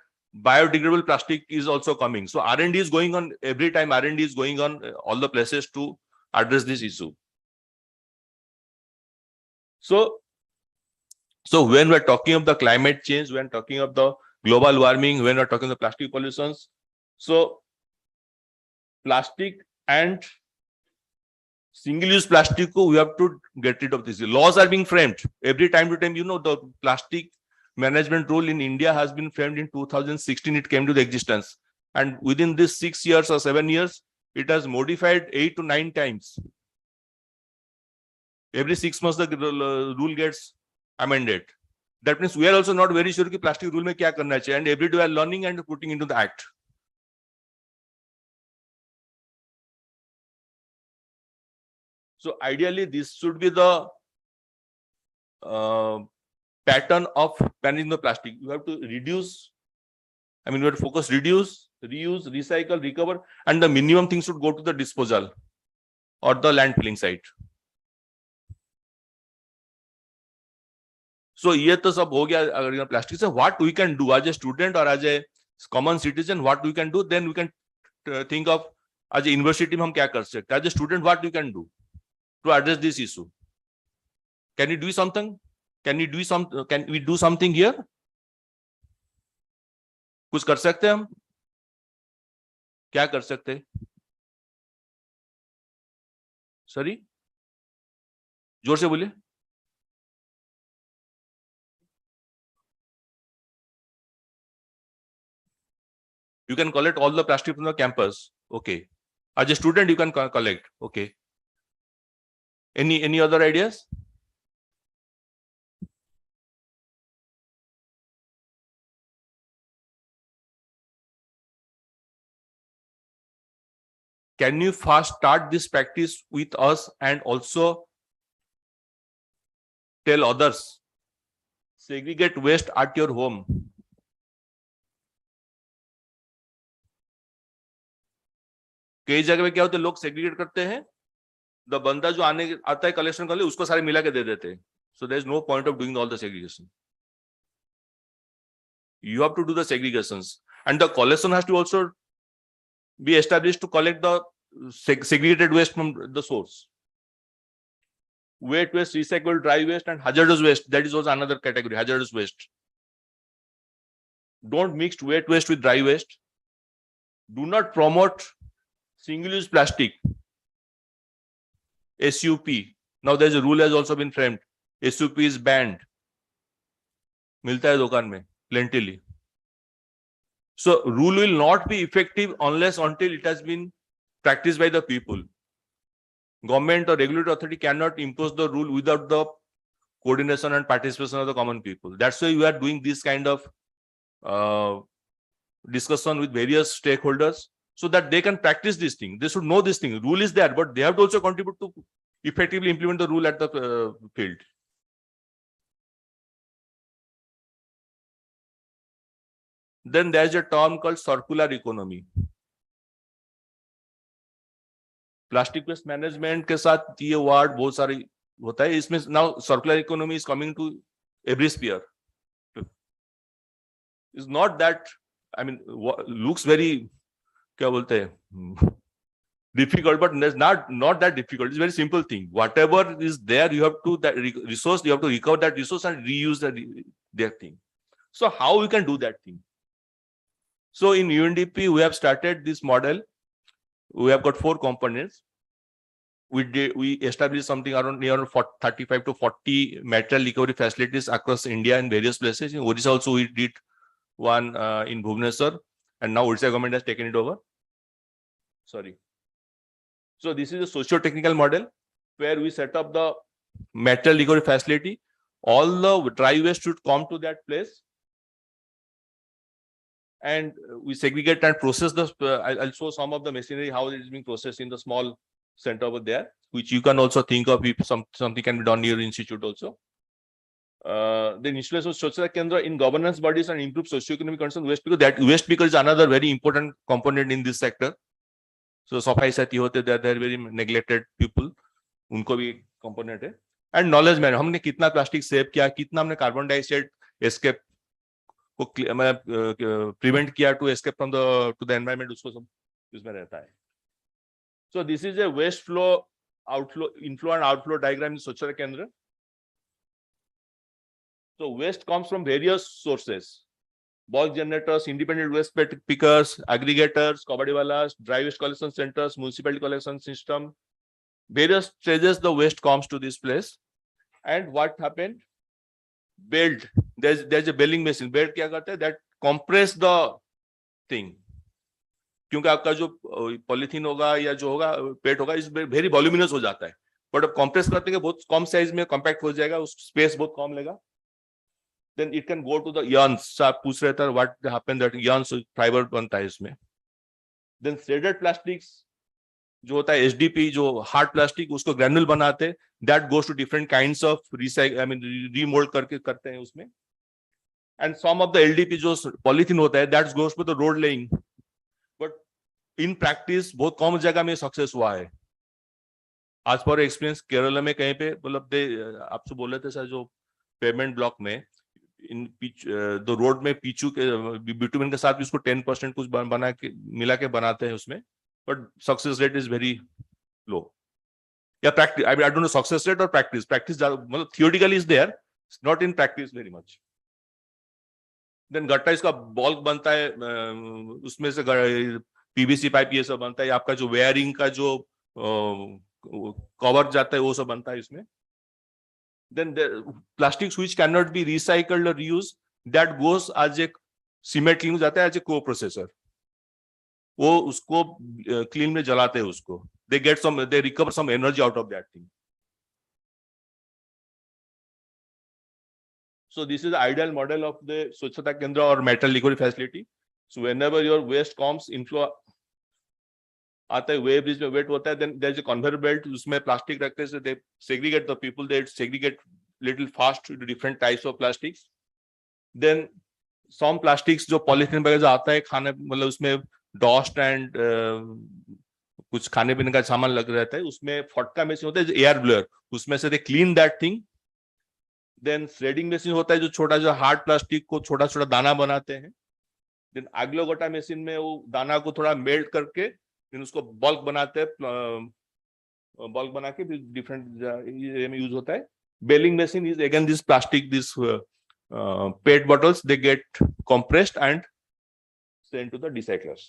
biodegradable plastic is also coming. So R&D is going on every time. R&D is going on all the places to address this issue. So when we're talking of the climate change, when talking of the global warming, when we're talking of the plastic pollutions, so plastic and single-use plastic, we have to get rid of this. Laws are being framed every time to time. You know, the plastic management rule in India has been framed in 2016. It came to the existence, and within this 6 years or 7 years, it has modified 8 to 9 times. Every 6 months, the rule gets amended. That means we are also not very sure कि plastic rule में क्या करना चाहिए, and every day we are learning and putting into the act. So ideally, this should be the pattern of managing the plastic. You have to reduce. I mean, we have to focus, reduce, reuse, recycle, recover, and the minimum things should go to the disposal or the landfilling site. So ये तो सब हो गया अगर plastic से. What we can do as a student or as a common citizen, what we can do, then we can think of as a university में हम क्या कर सकते हैं. As a student, what we can do to address this issue? Can we do something? Can we do something here? कुछ कर सकते हैं हम? क्या कर सकते हैं? सॉरी, जोर से बोलिए. You can collect all the plastic from the campus. Okay. As a student, you can collect. Okay. Any other ideas? Can you first start this practice with us and also tell others? Segregate waste at your home. कई जगह में क्या होता है, लोग segregate करते हैं. The बंदा जो आता है कलेक्शन कर ले, उसको सारे मिला के दे देते हैं. So there is no point of doing all the segregation. You have to do the segregations, and the collection has to also be established to collect the segregated waste from the source. Wet waste, recycled, dry waste, and hazardous waste. That is also another category, hazardous waste. Don't mix wet waste with dry waste. Do not promote single-use plastic. SUP. Now there is a rule has also been framed. SUP is banned. मिलता है दुकान में plentifully. So rule will not be effective unless until it has been practiced by the people. Government or regulatory authority cannot impose the rule without the coordination and participation of the common people. That's why we are doing this kind of discussion with various stakeholders, so that they can practice this thing. They should know this thing. Rule is there, but they have to also contribute to effectively implement the rule at the field. Then there is a term called circular economy. Plastic waste management के साथ ये word बहुत सारे होता है. इसमें now circular economy is coming to every sphere. Is not that, I mean, looks very, क्या बोलते हैं, difficult, but it's not that difficult. It's a very simple thing. Whatever is there, you have to that resource, you have to recover that resource and reuse that thing. So how we can do that thing? So in UNDP, we have started this model. We have got 4 components. We established something around near 35 to 40 material recovery facilities across India and various places. In Odisha also we did one in Bhubaneswar, and now Odisha government has taken it over. Sorry. So this is a socio-technical model where we set up the material recovery facility. All the dry waste should come to that place, and we segregate and process the. I'll show some of the machinery how it is being processed in the small center over there, which you can also think of if something can be done near institute also. The installation of Swachhata Kendra in governance bodies and improve socio-economic conditions waste picker is another very important component in this sector. So सफाई साथी होते they are very neglected people, उनको भी component है. And knowledge man, हमने कितना plastic save किया, कितना हमने कार्बन डाइऑक्साइड एस्केप को प्रिवेंट किया to escape from the to the environment, उसको सब इसमें रहता है. So this is a waste flow outflow inflow and outflow diagram in Swachhata Kendra. So waste comes from various sources: bulk generators, independent waste pickers, aggregators, kabadiwalas, dry waste collection centers, municipality collection system. Various stages the waste comes to this place. And what happened? Belt. There's a belling machine. Belt क्या करता है? That compress the thing. क्योंकि आपका जो polythene होगा या जो होगा पेट होगा इस वेरी वॉल्यूमिनस हो जाता है, बट अब कंप्रेस करते हैं बहुत कम साइज में कॉम्पैक्ट हो जाएगा, उस स्पेस बहुत कम लेगा. Then it can go to the yarns. आप पूछ रहे थे what happened that yarns fibre बनता है इसमें. Then shredded plastics जो होता है SDP जो हार्ड प्लास्टिक उसको ग्रैन्युल बनाते हैं, that goes to different kinds of remold करके करते हैं उसमें. And some of the LDP जो पॉलिथीन होता है that goes to the road laying. But in practice बहुत कम जगह में सक्सेस हुआ है. आज पर एक्सपीरियंस केरला में कहीं पे मतलब आपसे बोले थे सर जो पेमेंट ब्लॉक में इन द रोड में पीछू के बिटुमेन के साथ भी उसको 10% कुछ बना के मिला के बनाते हैं उसमें, but success rate is very low. या practice I don't know success rate और प्रैक्टिस मतलब theoretically is there, not in practice very much. Then गट्टा इसका बल्क बनता है, उसमें से पीवीसी पाइप ये सब बनता है. आपका जो वेयरिंग का जो कवर जाता है वो सब बनता है इसमें. Then the plastics which cannot be recycled or reused, that goes as a cement clean जाता है as a co-processor. वो उसको clean में जलाते हैं उसको. They recover some energy out of that thing. So this is the ideal model of the Swachhata Kendra or metal recovery facility. So whenever your waste comes inflow आता है, वे bridge में wait होता है, then there's a conveyor belt, उसमें plastic रखते हैं, they segregate the people, they segregate little fast to different types of plastics. Then some plastics जो polythene वगैरह आता है खाने मतलब उसमें डस्ट एंड कुछ खाने पीने का सामान लग रहता है, उसमें फटका मशीन होता है एयर ब्लोअर, उसमें से they clean that thing. Then shredding machine होता है जो छोटा जो हार्ड प्लास्टिक को छोटा छोटा दाना बनाते हैं. Then अग्लोगोटा मशीन में वो दाना को थोड़ा मेल्ट करके फिर उसको बल्क बनाते हैं, बल्क बना के डिफरेंट यूज होता है. Baling machine is again this plastic this PET bottles they get compressed and sent to the recyclers.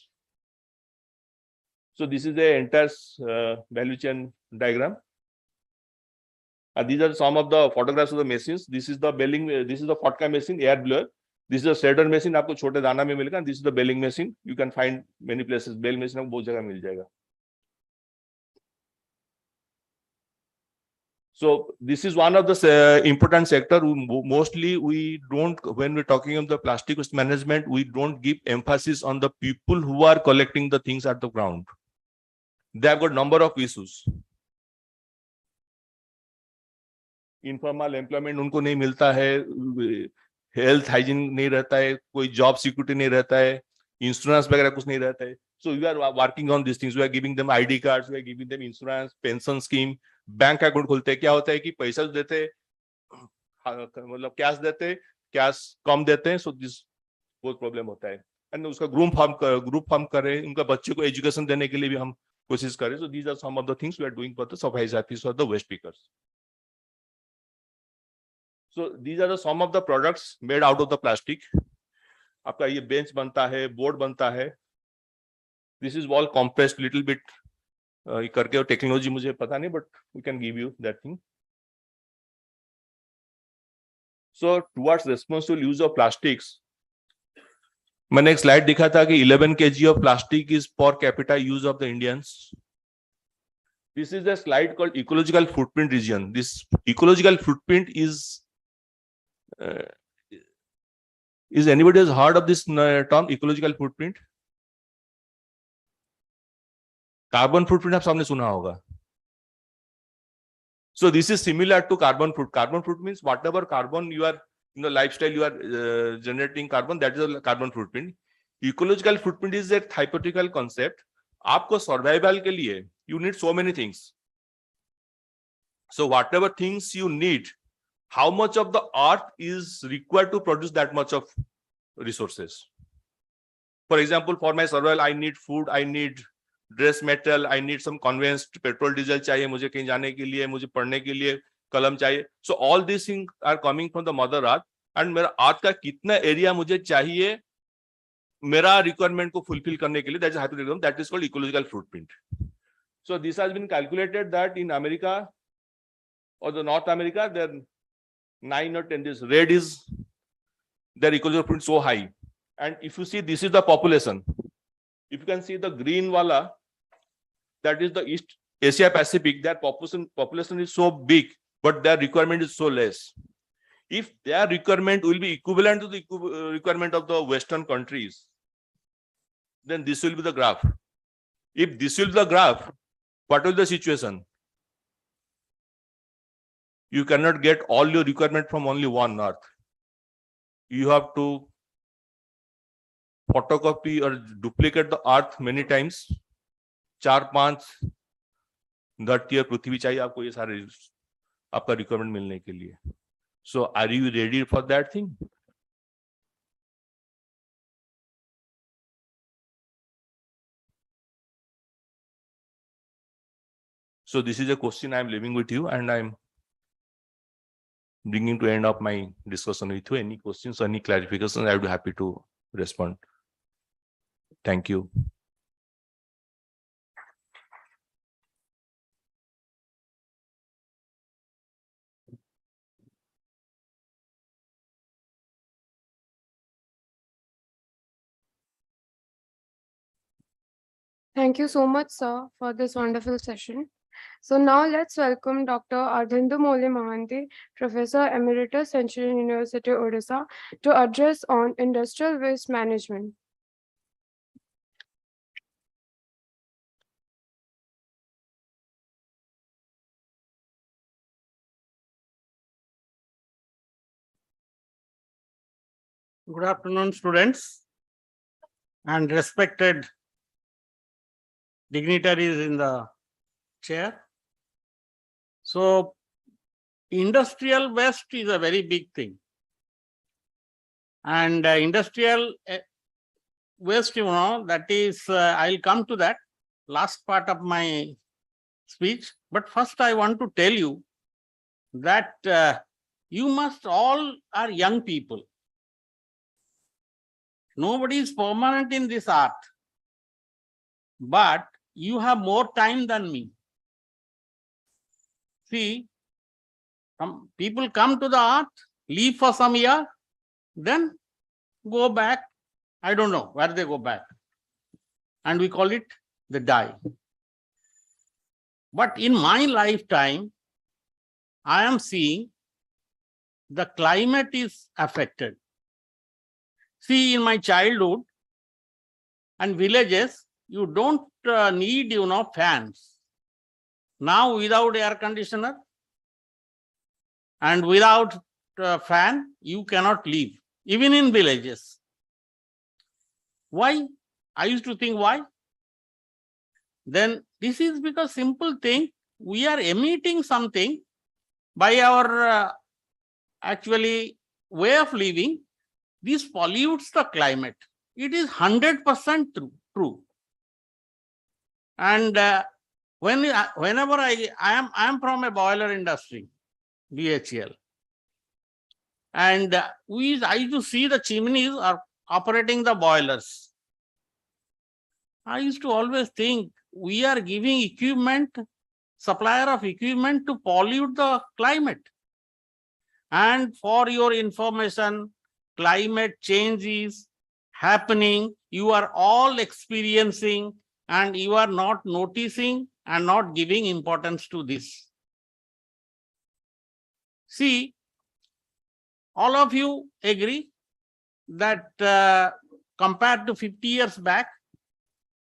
So this is the entire value chain diagram. These are some of the photographs of the machines. This is the belling, this is the fotka machine, air blower. This is a shredder machine, आपको छोटे दाना में मिलेगा. This is the belling machine. You can find many places. Bell machine आपको बहुत जगह मिल जाएगा. So this is one of the important sector. Mostly we don't, when we're talking of the plastic waste management, we don't give emphasis on the people who are collecting the things at the ground. They have got number of issues. Informal employment उनको नहीं मिलता है, health hygiene नहीं रहता है, कोई job security नहीं रहता है, इंश्योरेंस वगैरह कुछ नहीं रहता है. So we are working on these things. We are giving them ID cards, we are giving them insurance, pension scheme, bank account खुलते हैं. क्या होता है कि पैसा देते मतलब कैश देते, कैश कम देते हैं, सो दिस बहुत प्रॉब्लम होता है. एंड उसका ग्रुप फॉर्म करें, उनका बच्चे को एजुकेशन देने के लिए भी हम कोशिश करें. So these are some of the things we are doing for the safai saathis और the waste pickers. So these are the some of the products made out of the plastic. आपका ये बेंच बनता है, बोर्ड बनता है. This is all compressed little bit करके, और technology मुझे पता नहीं, but we can give you that thing. So towards responsible use of plastics, मैंने एक स्लाइड दिखा था कि 11 kg of plastic is per capita use of the Indians. This is a slide called ecological footprint region. This ecological footprint is anybody has heard of this term ecological footprint? Carbon footprint आप सबने सुना होगा. So this is similar to carbon footprint. Carbon footprint means whatever carbon you are in the lifestyle you are generating carbon, that is a carbon footprint. Ecological footprint is a hypothetical concept. आपको survival के लिए you need so many things. So whatever things you need, how much of the earth is required to produce that much of resources? For example, for my survival, I need food, I need dress metal, I need some conveyance, petrol, diesel चाहिए मुझे कहीं जाने के लिए, मुझे पढ़ने के लिए कलम चाहिए. So all these things are coming from the mother earth, and मेरा earth का कितना area मुझे चाहिए मेरा requirement को fulfill करने के लिए, that is hypothetical, that is called ecological footprint. So this has been calculated that in America or the North America, there 9 or 10 days, red is their ecological footprint so high. And if you see, this is the population. If you can see the green wala, that is the East Asia Pacific, their population is so big, but their requirement is so less. If their requirement will be equivalent to the requirement of the Western countries, then this will be the graph. If this will be the graph, what will be the situation? You cannot get all your requirement from only one earth. You have to photocopy or duplicate the earth many times. 4-5 धरती पृथ्वी चाहिए आपको ये सारे आपका requirement मिलने के लिए. So are you ready for that thing? So this is a question I am leaving with you, and I am bringing to end of my discussion with you. Any questions, any clarifications, I would be happy to respond. Thank you. Thank you so much, sir, for this wonderful session. So now let's welcome Dr. Ardhindumoli Mahanti, Professor Emeritus, Central University, Odisha, to address on industrial waste management. Good afternoon, students and respected dignitaries in the chair. So, industrial waste is a very big thing. And industrial waste, that is, I'll come to that last part of my speech. But first, I want to tell you that you must all are young people. Nobody is permanent in this art, but you have more time than me. See, people come to the art, leave for some year, then go back. I don't know where they go back. And we call it the die. But in my lifetime, I am seeing the climate is affected. See, in my childhood and villages, you don't need, fans. Now, without air conditioner and without fan, you cannot live, even in villages. Why? I used to think why? Then this is because simple thing, we are emitting something by our actually way of living. This pollutes the climate. It is 100% true. And whenever I am from a boiler industry, BHEL, and I used to see the chimneys are operating the boilers. I used to always think we are giving equipment, supplier of equipment to pollute the climate. And for your information, climate change is happening. You are all experiencing and you are not noticing and not giving importance to this. See, all of you agree that compared to 50 years back,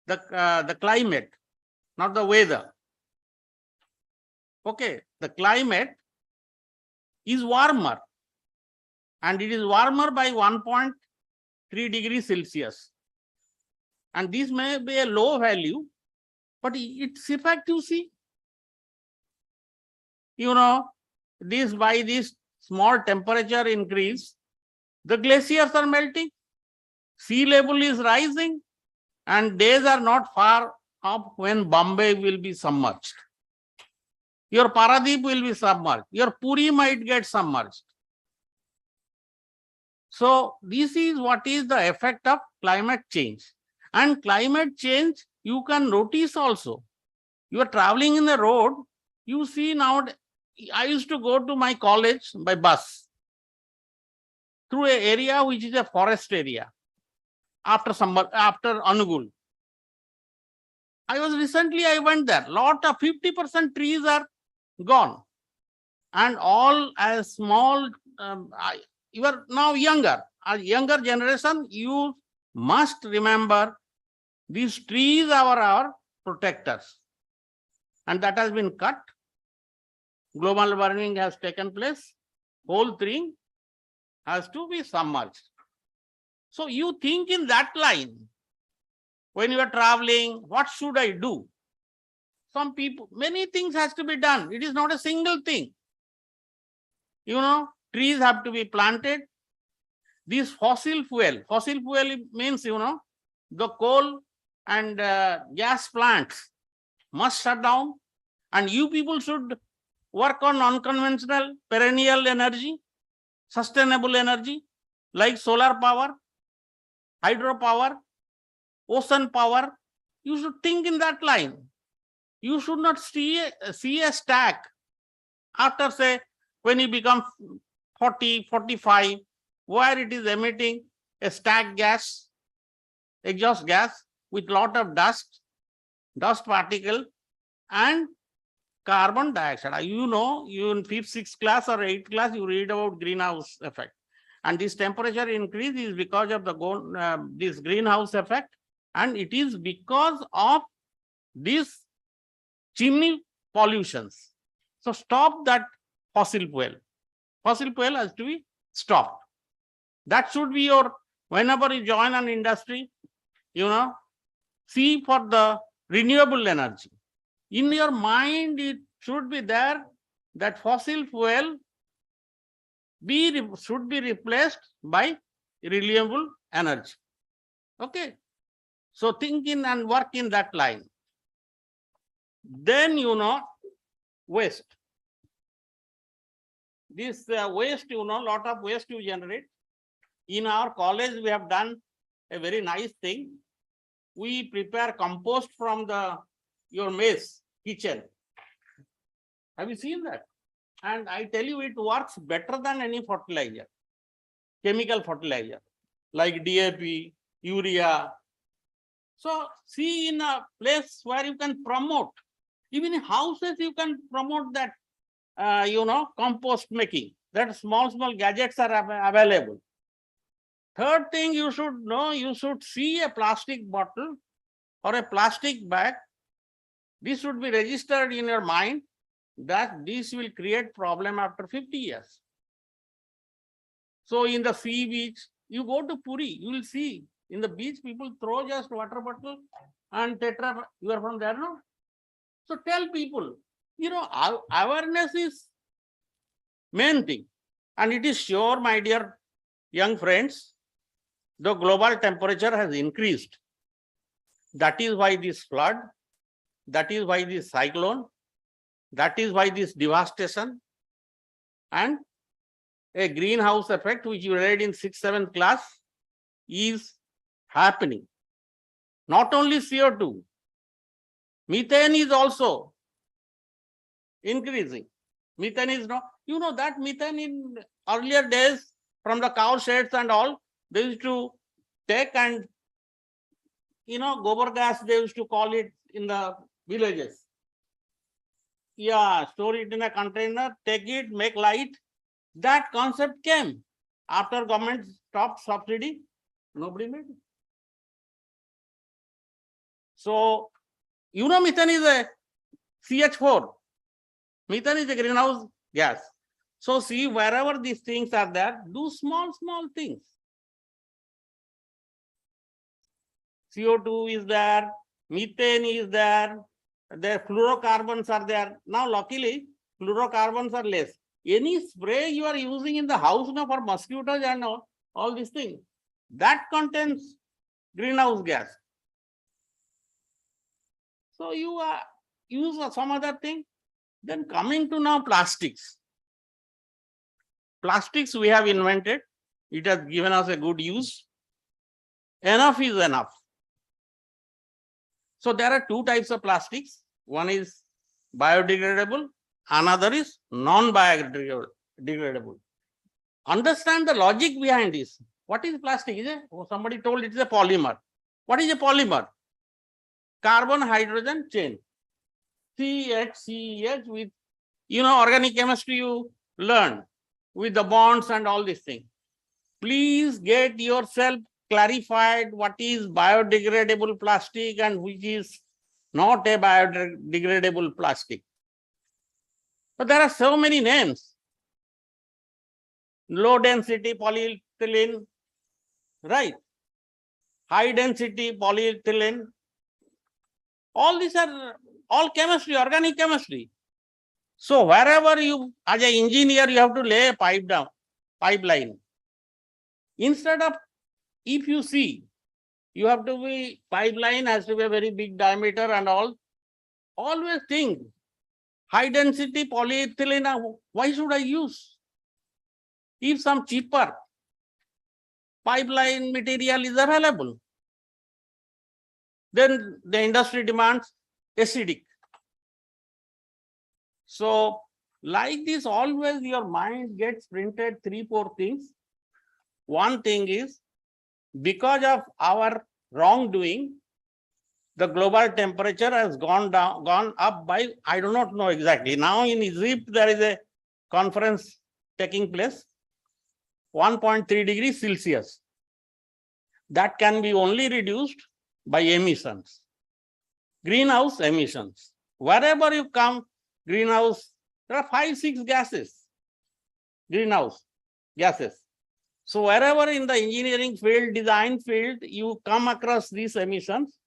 the climate, not the weather. Okay, the climate is warmer, and it is warmer by 1.3 degrees Celsius. And this may be a low value, but its effect you see. This by this small temperature increase, the glaciers are melting, sea level is rising, and days are not far off when Bombay will be submerged. Your Paradip will be submerged. Your Puri might get submerged. So this is what is the effect of climate change. And climate change, you can notice also. You are traveling in the road, you see now, I used to go to my college by bus through an area which is a forest area after Anugul. I went there. Lot of 50% trees are gone. And all as small, you are now younger. A younger generation, you must remember these trees are our protectors. And that has been cut. Global warming has taken place. Whole thing has to be submerged. So you think in that line. When you are traveling, what should I do? Some people, many things has to be done. It is not a single thing. Trees have to be planted. This fossil fuel means, the coal and gas plants must shut down. And you people should work on unconventional perennial energy, sustainable energy, like solar power, hydropower, ocean power. You should think in that line. You should not see a stack after, say, when you become 40, 45, where it is emitting a stack gas, exhaust gas with lot of dust particle and carbon dioxide. You in 5th, 6th class or 8th class, you read about greenhouse effect. And this temperature increase is because of this greenhouse effect. And it is because of these chimney pollutions. So stop that fossil fuel. Fossil fuel has to be stopped. That should be whenever you join an industry, see for the renewable energy. In your mind, it should be there that fossil fuel should be replaced by renewable energy. Okay. So think in and work in that line. Then, waste. This waste, lot of waste you generate. In our college, we have done a very nice thing. We prepare compost from your mess kitchen. Have you seen that? And I tell you, it works better than any fertilizer, chemical fertilizer, like DAP, urea. So see, in a place where you can promote, even in houses, you can promote that, compost making. That small gadgets are available. Third thing you should know, you should see a plastic bottle or a plastic bag. This should be registered in your mind that this will create problem after 50 years. So in the sea beach, you go to Puri, you will see in the beach, people throw just water bottle and tetra. You are from there, no? So tell people, awareness is main thing. And it is sure, my dear young friends, the global temperature has increased. That is why this flood, that is why this cyclone, that is why this devastation, and a greenhouse effect, which you read in 6th, 7th class, is happening. Not only CO2, methane is also increasing. Methane is not, that methane in earlier days from the cow sheds and all, they used to take and, gobar gas, they used to call it in the villages. yeah, store it in a container, take it, make light. That concept came after government stopped subsidy. Nobody made it. So, methane is a CH4. Methane is a greenhouse gas. So see, wherever these things are there, do small things. CO2 is there, methane is there, the fluorocarbons are there. Now, luckily, fluorocarbons are less. Any spray you are using in the house now for mosquitoes and all these things, that contains greenhouse gas. So you use some other thing. Then coming to now plastics. Plastics we have invented. It has given us a good use. Enough is enough. So there are two types of plastics. One is biodegradable, another is non-biodegradable. Understand the logic behind this. What is plastic? Is it? Oh, somebody told it is a polymer. What is a polymer? Carbon hydrogen chain. CH with, organic chemistry you learn with the bonds and all these things. Please get yourself clarified what is biodegradable plastic and which is not a biodegradable plastic. But there are so many names. Low density polyethylene, right? High density polyethylene. All these are all chemistry, organic chemistry. So wherever you, as an engineer, you have to lay a pipeline. Instead of, if you see, you have to be, pipeline has to be a very big diameter and all. Always think, high density polyethylene, why should I use? If some cheaper pipeline material is available, then the industry demands acidic. So like this, always your mind gets printed 3-4 things. One thing is, because of our wrongdoing, the global temperature has gone up by, I do not know exactly. Now in Egypt, there is a conference taking place, 1.3 degrees Celsius. That can be only reduced by emissions, greenhouse emissions. Wherever you come, greenhouse, there are 5-6 gases, greenhouse gases. So wherever in the engineering field, design field, you come across these emissions,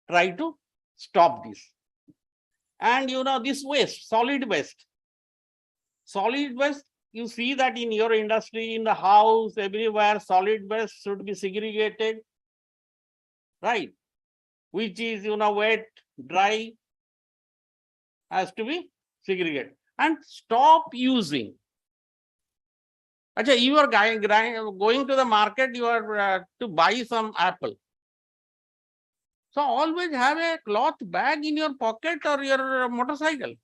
try to stop this. And this waste, solid waste, you see that in your industry, in the house, everywhere, solid waste should be segregated, right? Which is, wet, dry, has to be segregated. And stop using. Achha, you are going to the market, you are to buy some apple. So always have a cloth bag in your pocket or your motorcycle.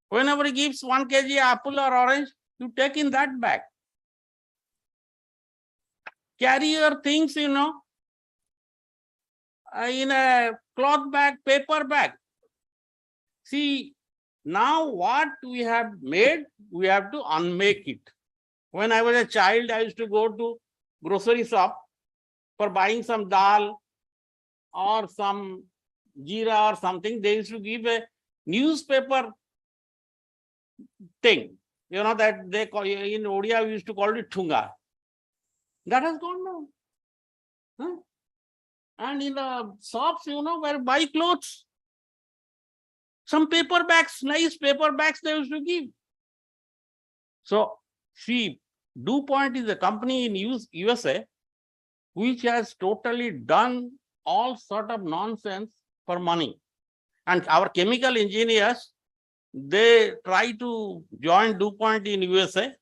Whenever he gives 1 kg apple or orange, you take in that bag. Carry your things, in a cloth bag, paper bag. See, now what we have made, we have to unmake it. When I was a child, I used to go to grocery shop for buying some dal or some jeera or something. They used to give a newspaper thing, that they call, in Odia we used to call it thunga. That has gone now. Huh? And in the shops, where buy clothes, some paper bags, nice paper bags they used to give. So see, DuPont is a company in USA which has totally done all sort of nonsense for money. And our chemical engineers, they try to join DuPont in USA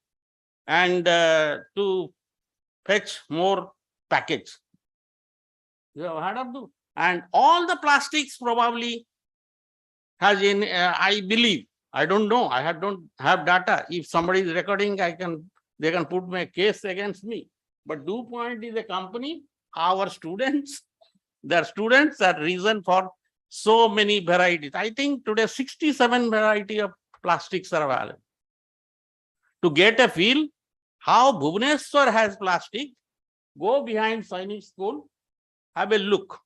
and to fetch more package. You have heard of DuPont? And all the plastics probably has in, I believe, I don't know, don't have data. If somebody is recording, they can put my case against me. But DuPont is a company, our students, their students are reason for so many varieties. I think today 67 variety of plastics are available. To get a feel how Bhubaneswar has plastic, go behind Sainik School, have a look.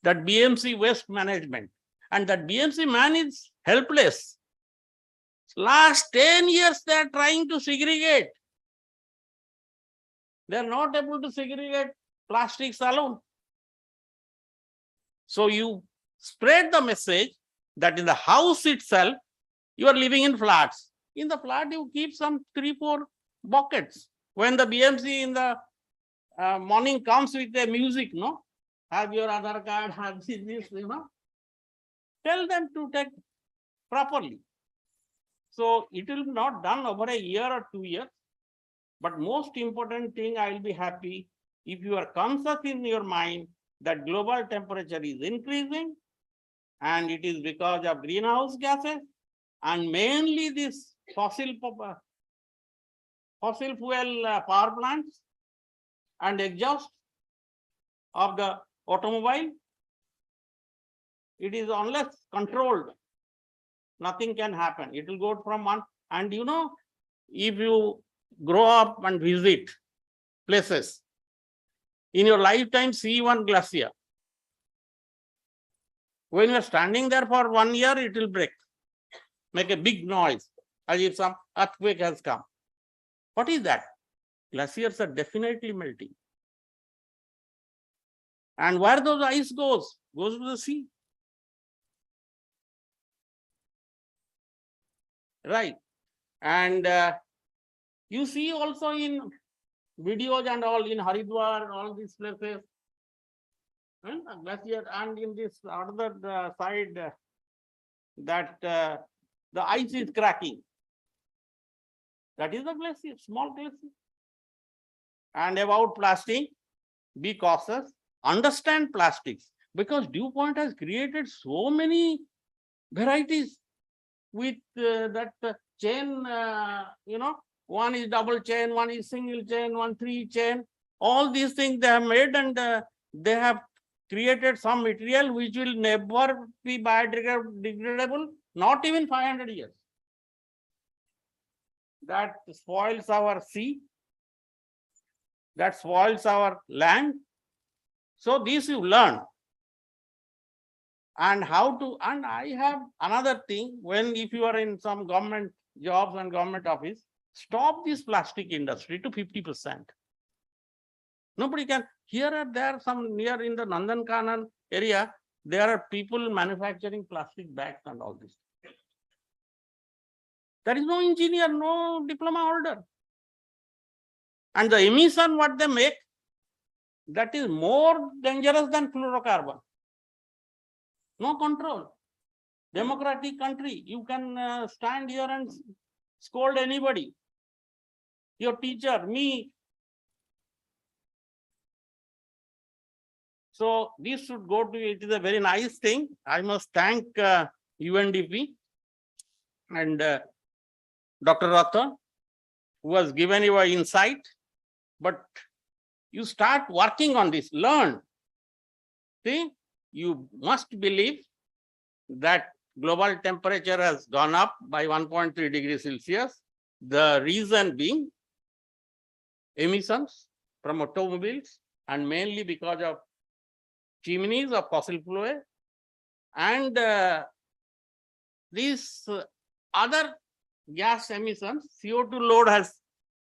That BMC waste management, and that BMC man is helpless. Last 10 years, they are trying to segregate. They are not able to segregate plastics alone. So you spread the message that in the house itself, you are living in flats. In the flat, you keep some 3-4 buckets. When the BMC in the morning comes with the music, no? Have your Aadhaar card, have this, Tell them to take properly. So it will not done over a year or 2 years. But most important thing, I will be happy if you are conscious in your mind that global temperature is increasing and it is because of greenhouse gases and mainly this fossil fuel power plants and exhaust of the automobile. It is unless controlled, nothing can happen. It will go from one. And if you grow up and visit places, in your lifetime, see one glacier. When you are standing there for 1 year, it will break, make a big noise, as if some earthquake has come. What is that? Glaciers are definitely melting. And where those ice goes to the sea. Right. And you see also in videos and all in Haridwar, all these places, and glacier, and in this other side, that the ice is cracking. That is the glacier, small glacier. And about plastic, be cautious, understand plastics, because DuPont has created so many varieties with that chain, one is double chain, one is single chain, one 3 chain. All these things they have made, and they have created some material which will never be biodegradable, not even 500 years. That spoils our sea, that spoils our land. So this you learn. And how to, and I have another thing, if you are in some government jobs and government office, stop this plastic industry to 50%. Nobody can, there some near in the Nandankanan area, there are people manufacturing plastic bags and all this. There is no engineer, no diploma holder. And the emission what they make, that is more dangerous than fluorocarbon. No control. Democratic country, you can stand here and scold anybody. Your teacher, me. So this should go to, it is a very nice thing. I must thank UNDP and Dr. Ratha, who has given you an insight. But you start working on this, learn. See, you must believe that global temperature has gone up by 1.3 degrees Celsius. The reason being emissions from automobiles, and mainly because of chimneys of fossil fuel, and these other gas emissions. CO2 load has,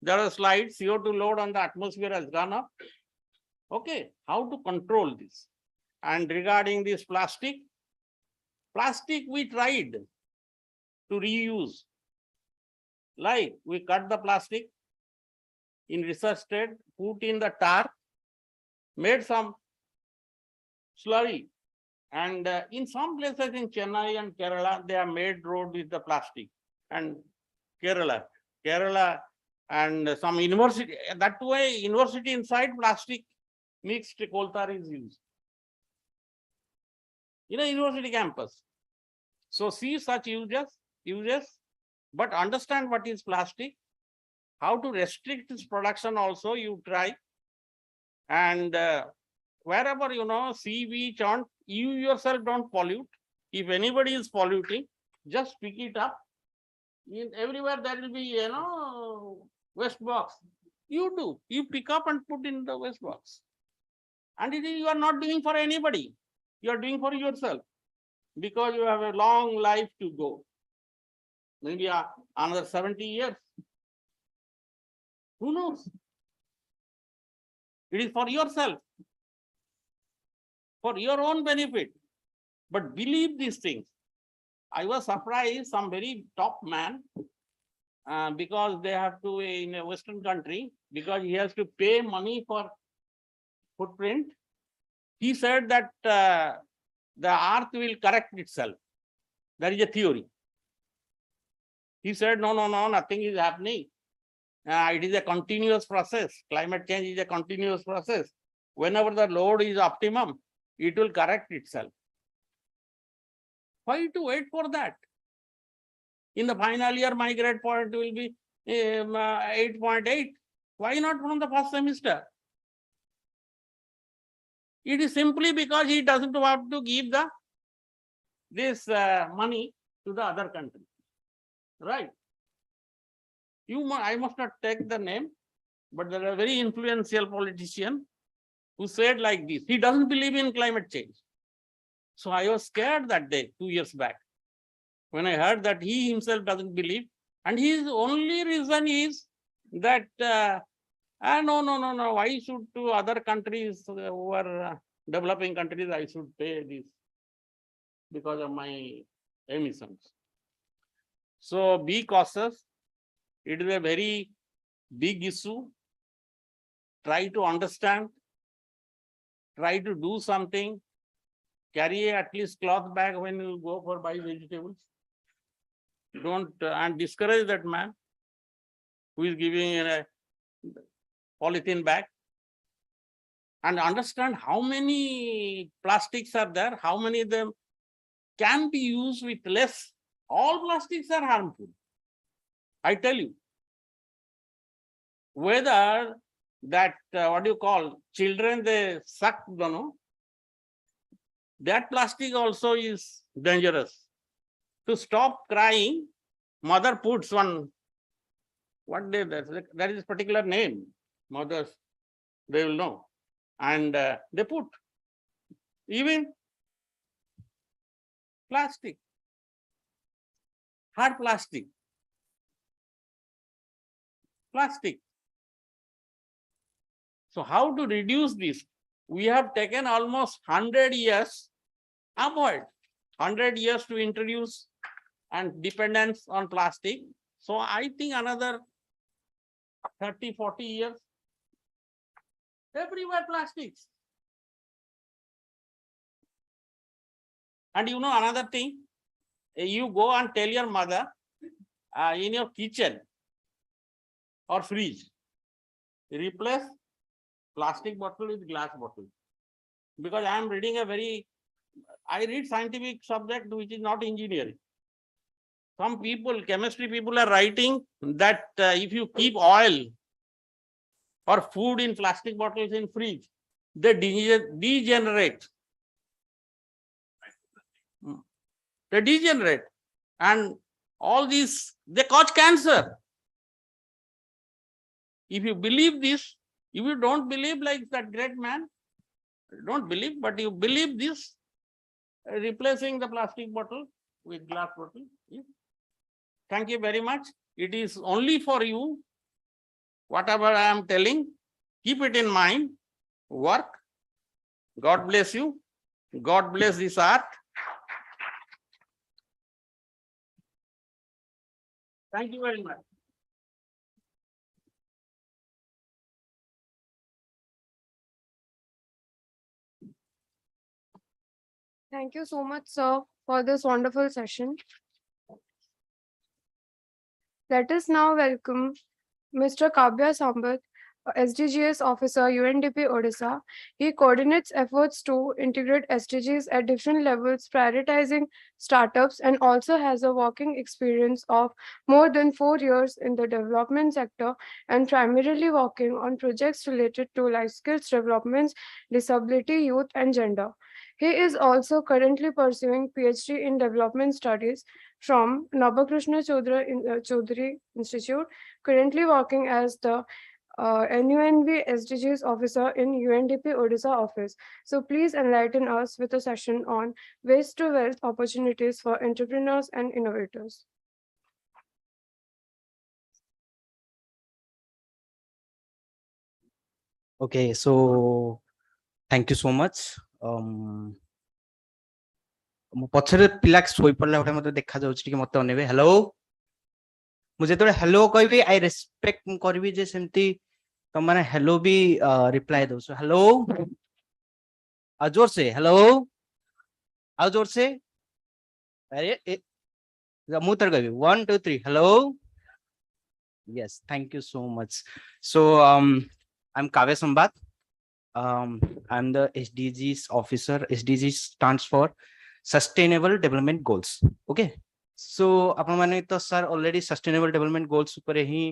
there are slides, CO2 load on the atmosphere has gone up. Okay, how to control this? And regarding this plastic we tried to reuse. Like we cut the plastic in research state, put in the tar, made some slurry. And in some places in Chennai and Kerala, they have made road with the plastic. And Kerala and some university, that way university inside plastic mixed coal tar is used in a university campus. So see such uses, but understand what is plastic, how to restrict its production also you try. And wherever sea beach on you yourself don't pollute. If anybody is polluting, just pick it up. Everywhere there will be, waste box. You do. You pick up and put in the waste box. And you are not doing for anybody. You are doing for yourself. Because you have a long life to go. Maybe another 70 years. Who knows? It is for yourself. For your own benefit. But believe these things. I was surprised, some very top man, because they have to, in a Western country, because he has to pay money for footprint. He said that the earth will correct itself. That is a theory. He said, no, nothing is happening. It is a continuous process. Climate change is a continuous process. Whenever the load is optimum, it will correct itself. Why to wait for that? In the final year, my grade point will be 8.8. Why not from the first semester? It is simply because he doesn't want to give this money to the other country. Right? I must not take the name, but there are a very influential politician who said like this. He doesn't believe in climate change. So I was scared that day, 2 years back, when I heard that he himself doesn't believe. And his only reason is that, no. Why should to other countries who are developing countries, I should pay this because of my emissions. So be cautious. It is a very big issue. Try to understand. Try to do something. Carry at least cloth bag when you go for buy vegetables. Don't and discourage that man who is giving a polythene bag. And understand how many plastics are there, how many of them can be used with less. All plastics are harmful. I tell you. Whether that, what do you call, children, they suck, that plastic also is dangerous. To stop crying, mother puts one, there is a particular name, mothers, they will know. And they put even plastic, hard plastic. So how to reduce this? We have taken almost 100 years, avoid 100 years to introduce and dependence on plastic. So I think another 30, 40 years, everywhere plastics. And you know another thing, you go and tell your mother in your kitchen or fridge, replace plastic bottle with glass bottle. Because I am reading I read scientific subject which is not engineering. Some people, chemistry people are writing that if you keep oil or food in plastic bottles in fridge, they degenerate. They degenerate. And all these, they cause cancer. If you believe this, if you don't believe like that great man, don't believe, but you believe this, replacing the plastic bottle with glass bottle. Thank you very much. It is only for you. Whatever I am telling, keep it in mind. Work. God bless you. God bless this art. Thank you very much. Thank you so much, sir, for this wonderful session. Let us now welcome Mr. Kavya Sambat, SDGs officer, UNDP Odisha. He coordinates efforts to integrate SDGs at different levels, prioritizing startups, and also has a working experience of more than 4 years in the development sector and primarily working on projects related to life skills developments, disability, youth, and gender. He is also currently pursuing PhD in development studies from Nabhakrishna Chaudhary Institute, currently working as the NUNV SDGs officer in UNDP Odisha office. So please enlighten us with a session on waste to wealth opportunities for entrepreneurs and innovators. Okay, so thank you so much. ମୋ ପଛରେ ପିଲା ଶୋଇ ପଡିଲା ଗୋଟେ ମତେ ଦେଖା ଯାଉଛି ଟିକେ ମତେ ଅନେଇବେ ହ୍ୟାଲୋ ମୁଁ ଯେତେବେଳେ ହ୍ୟାଲୋ କହିବି ଆଇ ରେସପେକ୍ଟ କରିବି ଯେ ସେମିତି ତମମାନେ ହ୍ୟାଲୋ ବି ରିପ୍ଲାଏ ଦଉଛ ହ୍ୟାଲୋ ଆଉ ଜୋର ସେ ହ୍ୟାଲୋ ଆଉ ଜୋର ସେ ଆରେ ମୁଁ ତର କହିବି 1 2 3 hello yes thank you so much so I'm Kavya Sambat. I'm the SDGs officer. SDGs stands for Sustainable Development Goals. Okay. So आपण माने तो sir already Sustainable Development Goals ऊपर ही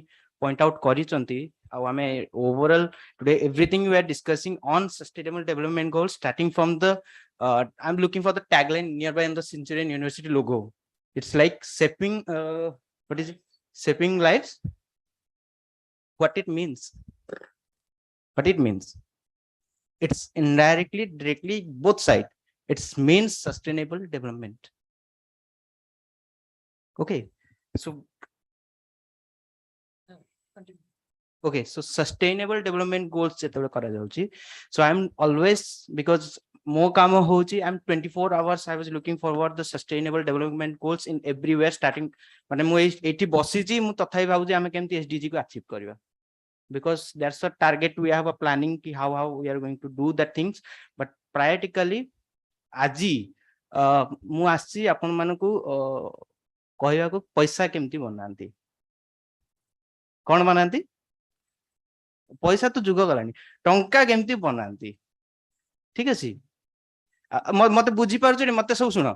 point out करी चंती. आउ हमें overall today everything we are discussing on Sustainable Development Goals starting from the I'm looking for the tagline nearby in the Centurion University logo. It's like shaping what is it? Shaping lives. What it means? What it means? It's indirectly, directly, both sides. It means sustainable development. Okay, so okay, so sustainable development goals जेतबे करा जाउची. So I'm always because mo काम होउची I'm 24 hours I was looking forward the sustainable development goals in everywhere starting माने मो एठी बसिची मु तथाई भाउची आमे केमती SDG को अचीव करबा. Because that's a target we have a planning ki how we are going to do that things but practically aji mu aschi apan manku कहया को पैसा केमती बनांती कोन बनांती पैसा तो जुग गलानी टंका केमती बनांती ठीक अछि मते बुझी पारछु मते सब सुनो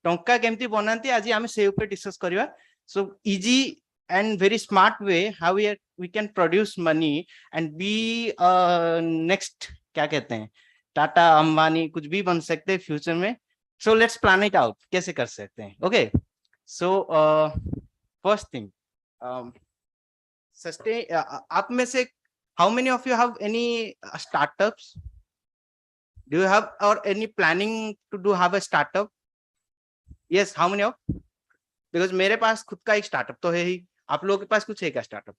टंका केमती बनांती आज आमे से ऊपर डिस्कस करबा so easy and very smart way how we can produce money and be next क्या कहते हैं टाटा अंबानी कुछ भी बन सकते हैं फ्यूचर में so let's plan it out कैसे कर सकते हैं okay so first thing sustain आप में से how many of you have any startups do you have or any planning to do have a startup yes how many of because मेरे पास खुद का एक स्टार्टअप तो है ही आप लोगों के पास कुछ है क्या स्टार्टअप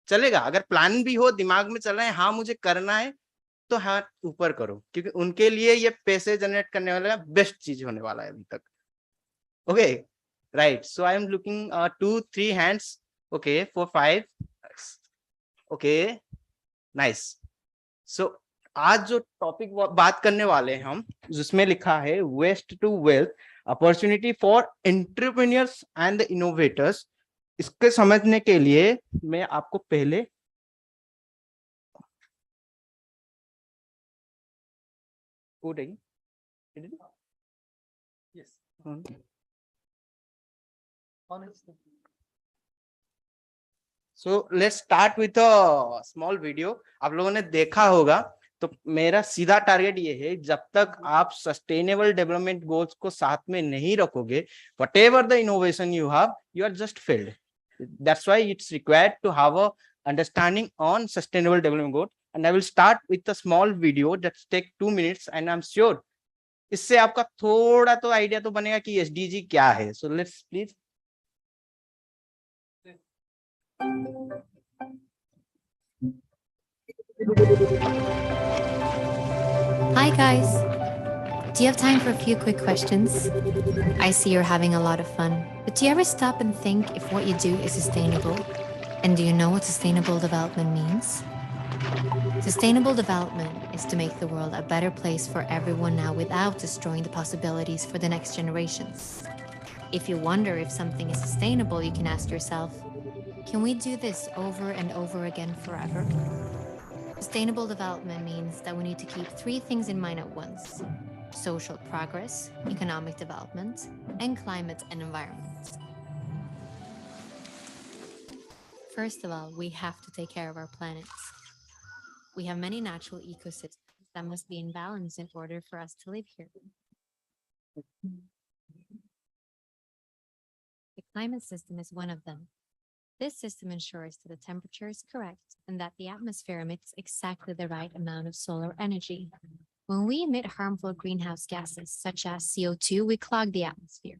चलेगा अगर प्लान भी हो दिमाग में चल रहा है हाँ मुझे करना है तो हाथ ऊपर करो क्योंकि उनके लिए ये पैसे जनरेट करने वाला बेस्ट चीज होने वाला है अभी तक okay right so I am looking 2-3 hands okay 4-5 okay nice so आज जो टॉपिक बात करने वाले हैं हम जिसमें लिखा है waste to wealth opportunity for entrepreneurs and the innovators इसके समझने के लिए मैं आपको पहले so let's start with a small video आप लोगों ने देखा होगा तो मेरा सीधा टारगेट ये है जब तक आप सस्टेनेबल डेवलपमेंट गोल्स को साथ में नहीं रखोगे whatever the innovation you have you are just failed that's why it's required to have a understanding on sustainable development goal and I will start with a small video that take 2 minutes and I'm sure इससे आपका थोड़ा तो idea तो बनेगा कि SDG क्या है so let's please Hi guys! Do you have time for a few quick questions? I see you're having a lot of fun, but do you ever stop and think if what you do is sustainable? And do you know what sustainable development means? Sustainable development is to make the world a better place for everyone now without destroying the possibilities for the next generations. If you wonder if something is sustainable, you can ask yourself, can we do this over and over again forever? Sustainable development means that we need to keep three things in mind at once: social progress, economic development, and climate and environment. First of all, we have to take care of our planet. We have many natural ecosystems that must be in balance in order for us to live here. The climate system is one of them. This system ensures that the temperature is correct and that the atmosphere emits exactly the right amount of solar energy. When we emit harmful greenhouse gases, such as CO2, we clog the atmosphere.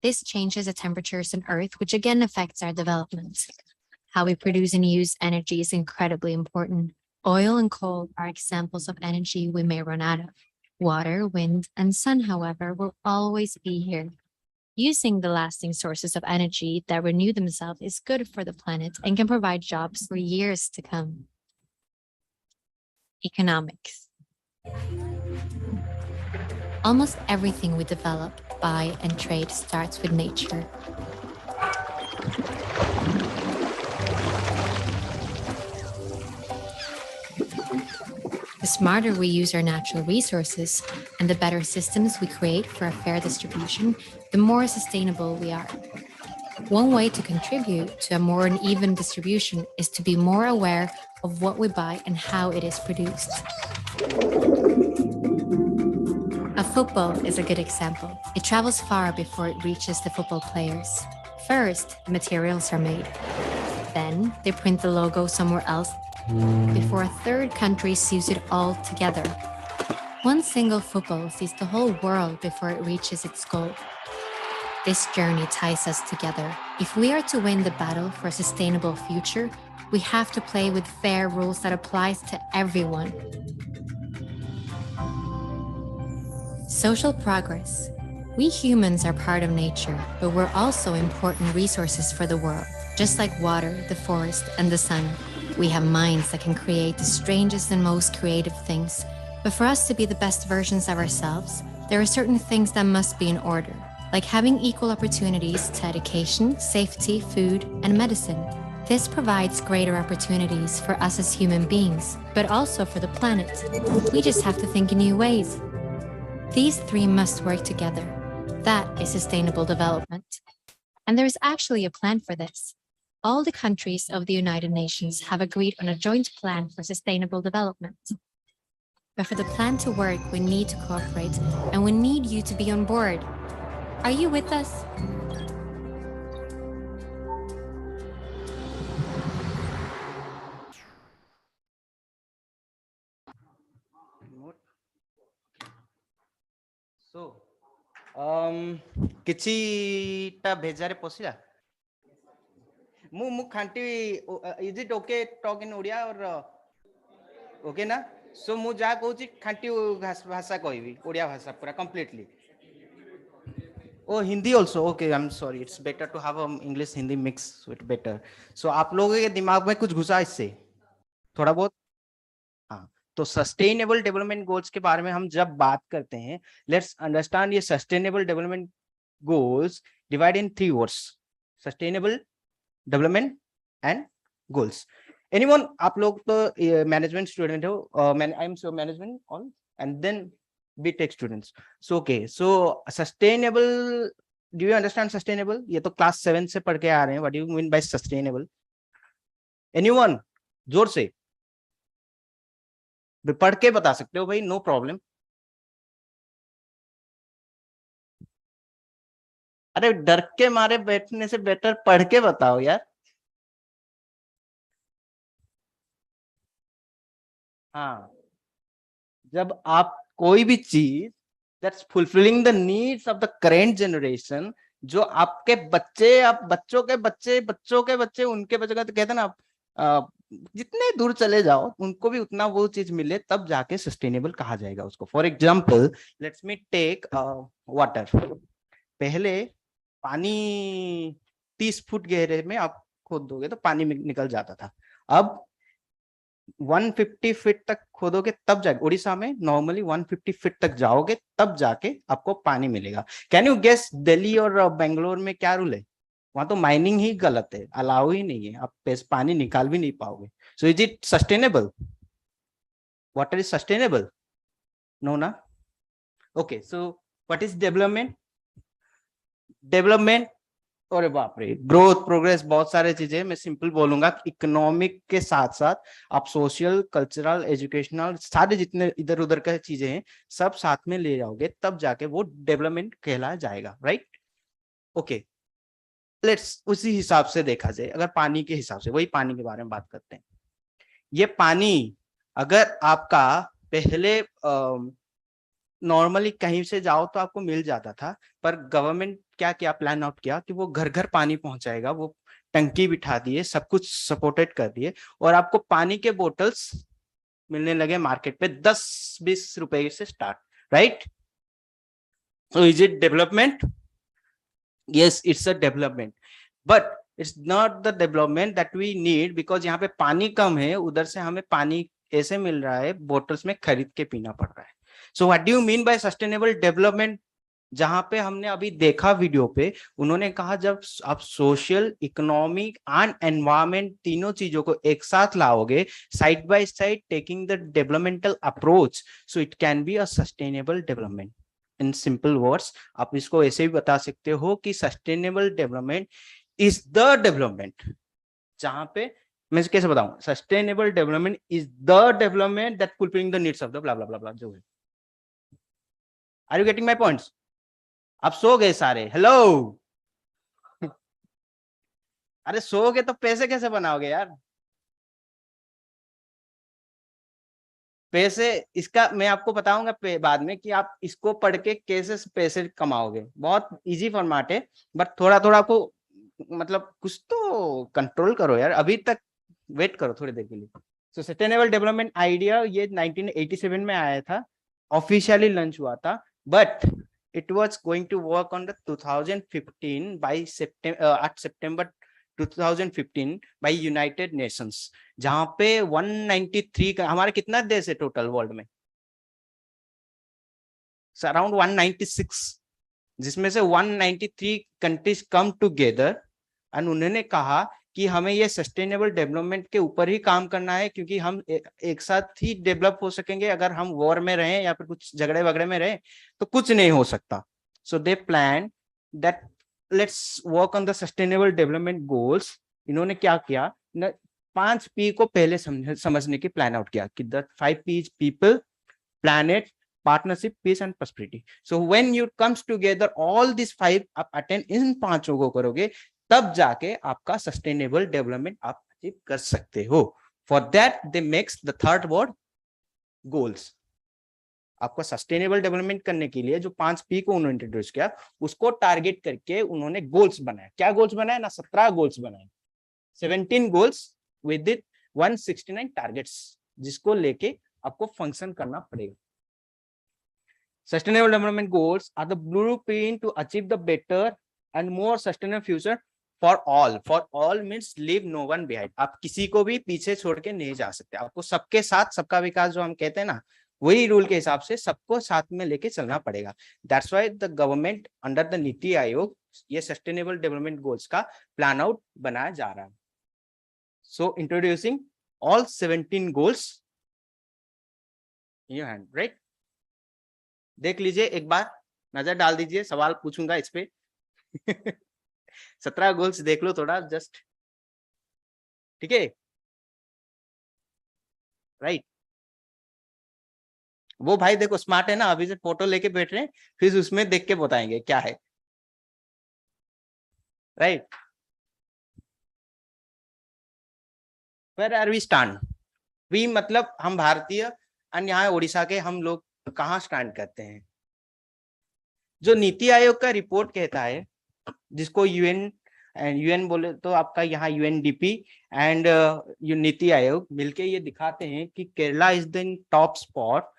This changes the temperatures on Earth, which again affects our development. How we produce and use energy is incredibly important. Oil and coal are examples of energy we may run out of. Water, wind, and sun, however, will always be here. Using the lasting sources of energy that renew themselves is good for the planet and can provide jobs for years to come. Economics. Almost everything we develop, buy, and trade starts with nature. The smarter we use our natural resources and the better systems we create for a fair distribution, the more sustainable we are. One way to contribute to a more uneven distribution is to be more aware of what we buy and how it is produced. A football is a good example. It travels far before it reaches the football players. First, the materials are made. Then, they print the logo somewhere else before a third country sews it all together. One single football sees the whole world before it reaches its goal. This journey ties us together. If we are to win the battle for a sustainable future, we have to play with fair rules that applies to everyone. Social progress. We humans are part of nature, but we're also important resources for the world. Just like water, the forest, and the sun, we have minds that can create the strangest and most creative things. But for us to be the best versions of ourselves, there are certain things that must be in order, like having equal opportunities to education, safety, food, and medicine. This provides greater opportunities for us as human beings, but also for the planet. We just have to think in new ways. These three must work together. That is sustainable development. And there is actually a plan for this. All the countries of the United Nations have agreed on a joint plan for sustainable development. But for the plan to work, we need to cooperate, and we need you to be on board. Are you with us? So, किछिटा भेजारे पसिला मु खांटी is it okay talk in Odia or okay ना सो मु जा कहूची खांटी भाषा कहबी ओडिया भाषा पूरा कंप्लीटली ओ Hindi also okay I am sorry it's better to have English Hindi mix it better so आप लोगों के दिमाग में कुछ घुसा इससे थोड़ा बहुत हाँ तो सस्टेनेबल डेवलपमेंट गोल्स के बारे में हम जब बात करते हैं लेट्स अंडरस्टैंड ये sustainable development goals divide in 3 words sustainable development and goals anyone आप लोग तो मैनेजमेंट स्टूडेंट हो I am so management all and then BTech students so okay so sustainable do you understand sustainable ये तो class 7 से पढ़ के आ रहे हैं what do you mean by sustainable anyone जोर से पढ़ के बता सकते हो भाई नो प्रॉब्लम अरे डर के मारे बैठने से बेटर पढ़ के बताओ यार हाँ जब आप कोई भी चीज that's fulfilling the needs of the current generation जो आपके बच्चे आप बच्चों के बच्चे उनके बच्चों का तो कहते हैं ना आप जितने दूर चले जाओ उनको भी उतना वो चीज मिले तब जाके सस्टेनेबल कहा जाएगा उसको for example let's me take water पहले पानी 30 फुट गहरे में आप खोद दोगे तो पानी निकल जाता था अब 150 फीट तक खोदोगे तब जाके उड़ीसा में नॉर्मली 150 फीट तक जाओगे तब जाके आपको पानी मिलेगा कैन यू गेस दिल्ली और बेंगलोर में क्या रूल है वहां तो माइनिंग ही गलत है अलाउ ही नहीं है आप पानी निकाल भी नहीं पाओगे सो is it sustainable Water is sustainable? No, na? Okay, so what is development? Development, अरे बाप रे, ग्रोथ प्रोग्रेस बहुत सारे चीजें, मैं सिंपल बोलूंगा, इकोनॉमिक के साथ साथ आप सोशल कल्चरल एजुकेशनल सारे जितने इधर उधर का चीजें हैं सब साथ में ले जाओगे तब जाके वो डेवलपमेंट कहला जाएगा, राइट? ओके, लेट्स उसी हिसाब से देखा जाए, अगर पानी के हिसाब से, वही पानी के बारे में बात करते हैं। ये पानी अगर आपका पहले नॉर्मली कहीं से जाओ तो आपको मिल जाता था, पर गवर्नमेंट क्या क्या प्लान आउट किया कि वो घर घर पानी पहुंचाएगा, वो टंकी बिठा दिए, सब कुछ सपोर्टेड कर दिए, और आपको पानी के बोतल्स मिलने लगे मार्केट पे 10-20 रुपए से start, right? So is it development? Yes, it's a development, but it's not the development that we need, because यहाँ पे पानी कम है, उधर से हमें पानी ऐसे मिल रहा है, बोतल्स में खरीद के पीना पड़ रहा है। So what do you mean by sustainable development? जहां पे हमने अभी देखा वीडियो पे, उन्होंने कहा जब आप सोशल, इकोनॉमिक एंड एनवायरमेंट तीनों चीजों को एक साथ लाओगे, side by side taking the developmental approach, so it can be a sustainable development. In simple words आप इसको ऐसे भी बता सकते हो कि sustainable development is the development, जहां पे मैं कैसे बताऊं, sustainable development is the development that fulfilling the needs of the blah blah blah blah, जो है। Are you getting my points? आप सो गए सारे? हेलो अरे सो गए तो पैसे कैसे बनाओगे यार? पैसे इसका मैं आपको बताऊंगा बाद में कि आप इसको पढ़ के कैसे पैसे कमाओगे, बहुत इजी फॉर्मेट है, बट थोड़ा थोड़ा आपको मतलब कुछ तो कंट्रोल करो यार, अभी तक वेट करो थोड़ी देर के लिए। सो सस्टेनेबल डेवलपमेंट आइडिया ये 1987 में आया था, ऑफिशियली लॉन्च हुआ था, but it was going to work on the 2015 by September 2015 by United Nations, जहां पे 193 का, हमारे कितना देश है टोटल वर्ल्ड में? अराउंड 196, जिसमें से 193 कंट्रीज कम टुगेदर, एंड उन्होंने कहा कि हमें ये सस्टेनेबल डेवलपमेंट के ऊपर ही काम करना है, क्योंकि हम एक साथ ही डेवलप हो सकेंगे, अगर हम वॉर में रहें या फिर कुछ झगड़े वगड़े में रहें तो कुछ नहीं हो सकता। So they plan that let's work on the sustainable development goals. इन्होंने क्या किया, 5 P को पहले समझने की प्लान आउट किया कि the 5 P's, people, planet, partnership, peace and prosperity. So when you comes together all this 5 आप अटेंड इन 5 को करोगे, तब जाके आपका सस्टेनेबल डेवलपमेंट आप अचीव कर सकते हो। For that they makes the third word goals. आपका सस्टेनेबल डेवलपमेंट करने के लिए जो 5 P को उन्होंने इंट्रोड्यूस किया, उसको टारगेट करके उन्होंने गोल्स बनाया। क्या गोल्स बनाया ना? 17 गोल्स बनाए, 17 गोल्स विद 169 टारगेट्स, जिसको लेके आपको फंक्शन करना पड़ेगा। Sustainable development goals are the blueprint to achieve the better and more sustainable future for all. For all means leave no one behind. आप किसी को भी पीछे छोड़ के नहीं जा सकते, आपको सबके साथ सबका विकास जो हम कहते हैं ना, वही रूल के हिसाब से सबको साथ में लेके चलना पड़ेगा। That's why the government under the NITI Aayog ये सस्टेनेबल डेवलपमेंट गोल्स का प्लान आउट बनाया जा रहा है। So introducing all 17 goals in your hand, right? देख लीजिए एक बार, नजर डाल दीजिए, सवाल पूछूंगा इस पे 17 गोल्स देख लो थोड़ा जस्ट, ठीक है? राइट, वो भाई देखो स्मार्ट है ना, अभी से फोटो लेके बैठ रहे हैं, फिर उसमें देख के बताएंगे क्या है, right? Where are we stand? We मतलब हम भारतीय, और यहाँ उड़ीसा के हम लोग कहाँ स्टैंड करते हैं? जो नीति आयोग का रिपोर्ट कहता है, जिसको यूएन बोले तो आपका यहाँ यूएनडीपी एंड नीति आयोग मिलके ये दिखाते हैं कि Kerala is the top spot,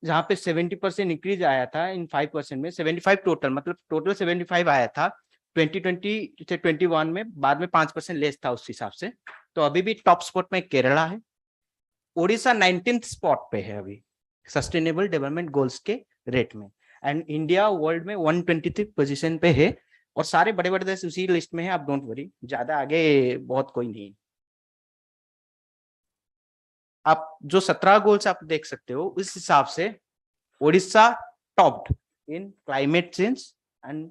जहाँ पे 70% इंक्रीज आया था इन 5% में, 75 टोटल, मतलब टोटल 75 आया था 2020 से 21 में, बाद में 5% लेस था उस हिसाब से। तो अभी भी टॉप स्पॉट में केरला है, उड़ीसा 19th स्पॉट पे है अभी सस्टेनेबल डेवलपमेंट गोल्स के रेट में, एंड इंडिया वर्ल्ड में 123 पोजीशन पे है, और सारे बड़े बड़े देश उसी लिस्ट में है। आप डोंट वरी, ज्यादा आगे बहुत कोई नहीं। आप जो 17 गोल्स आप देख सकते हो उस हिसाब से Odisha topped in climate change and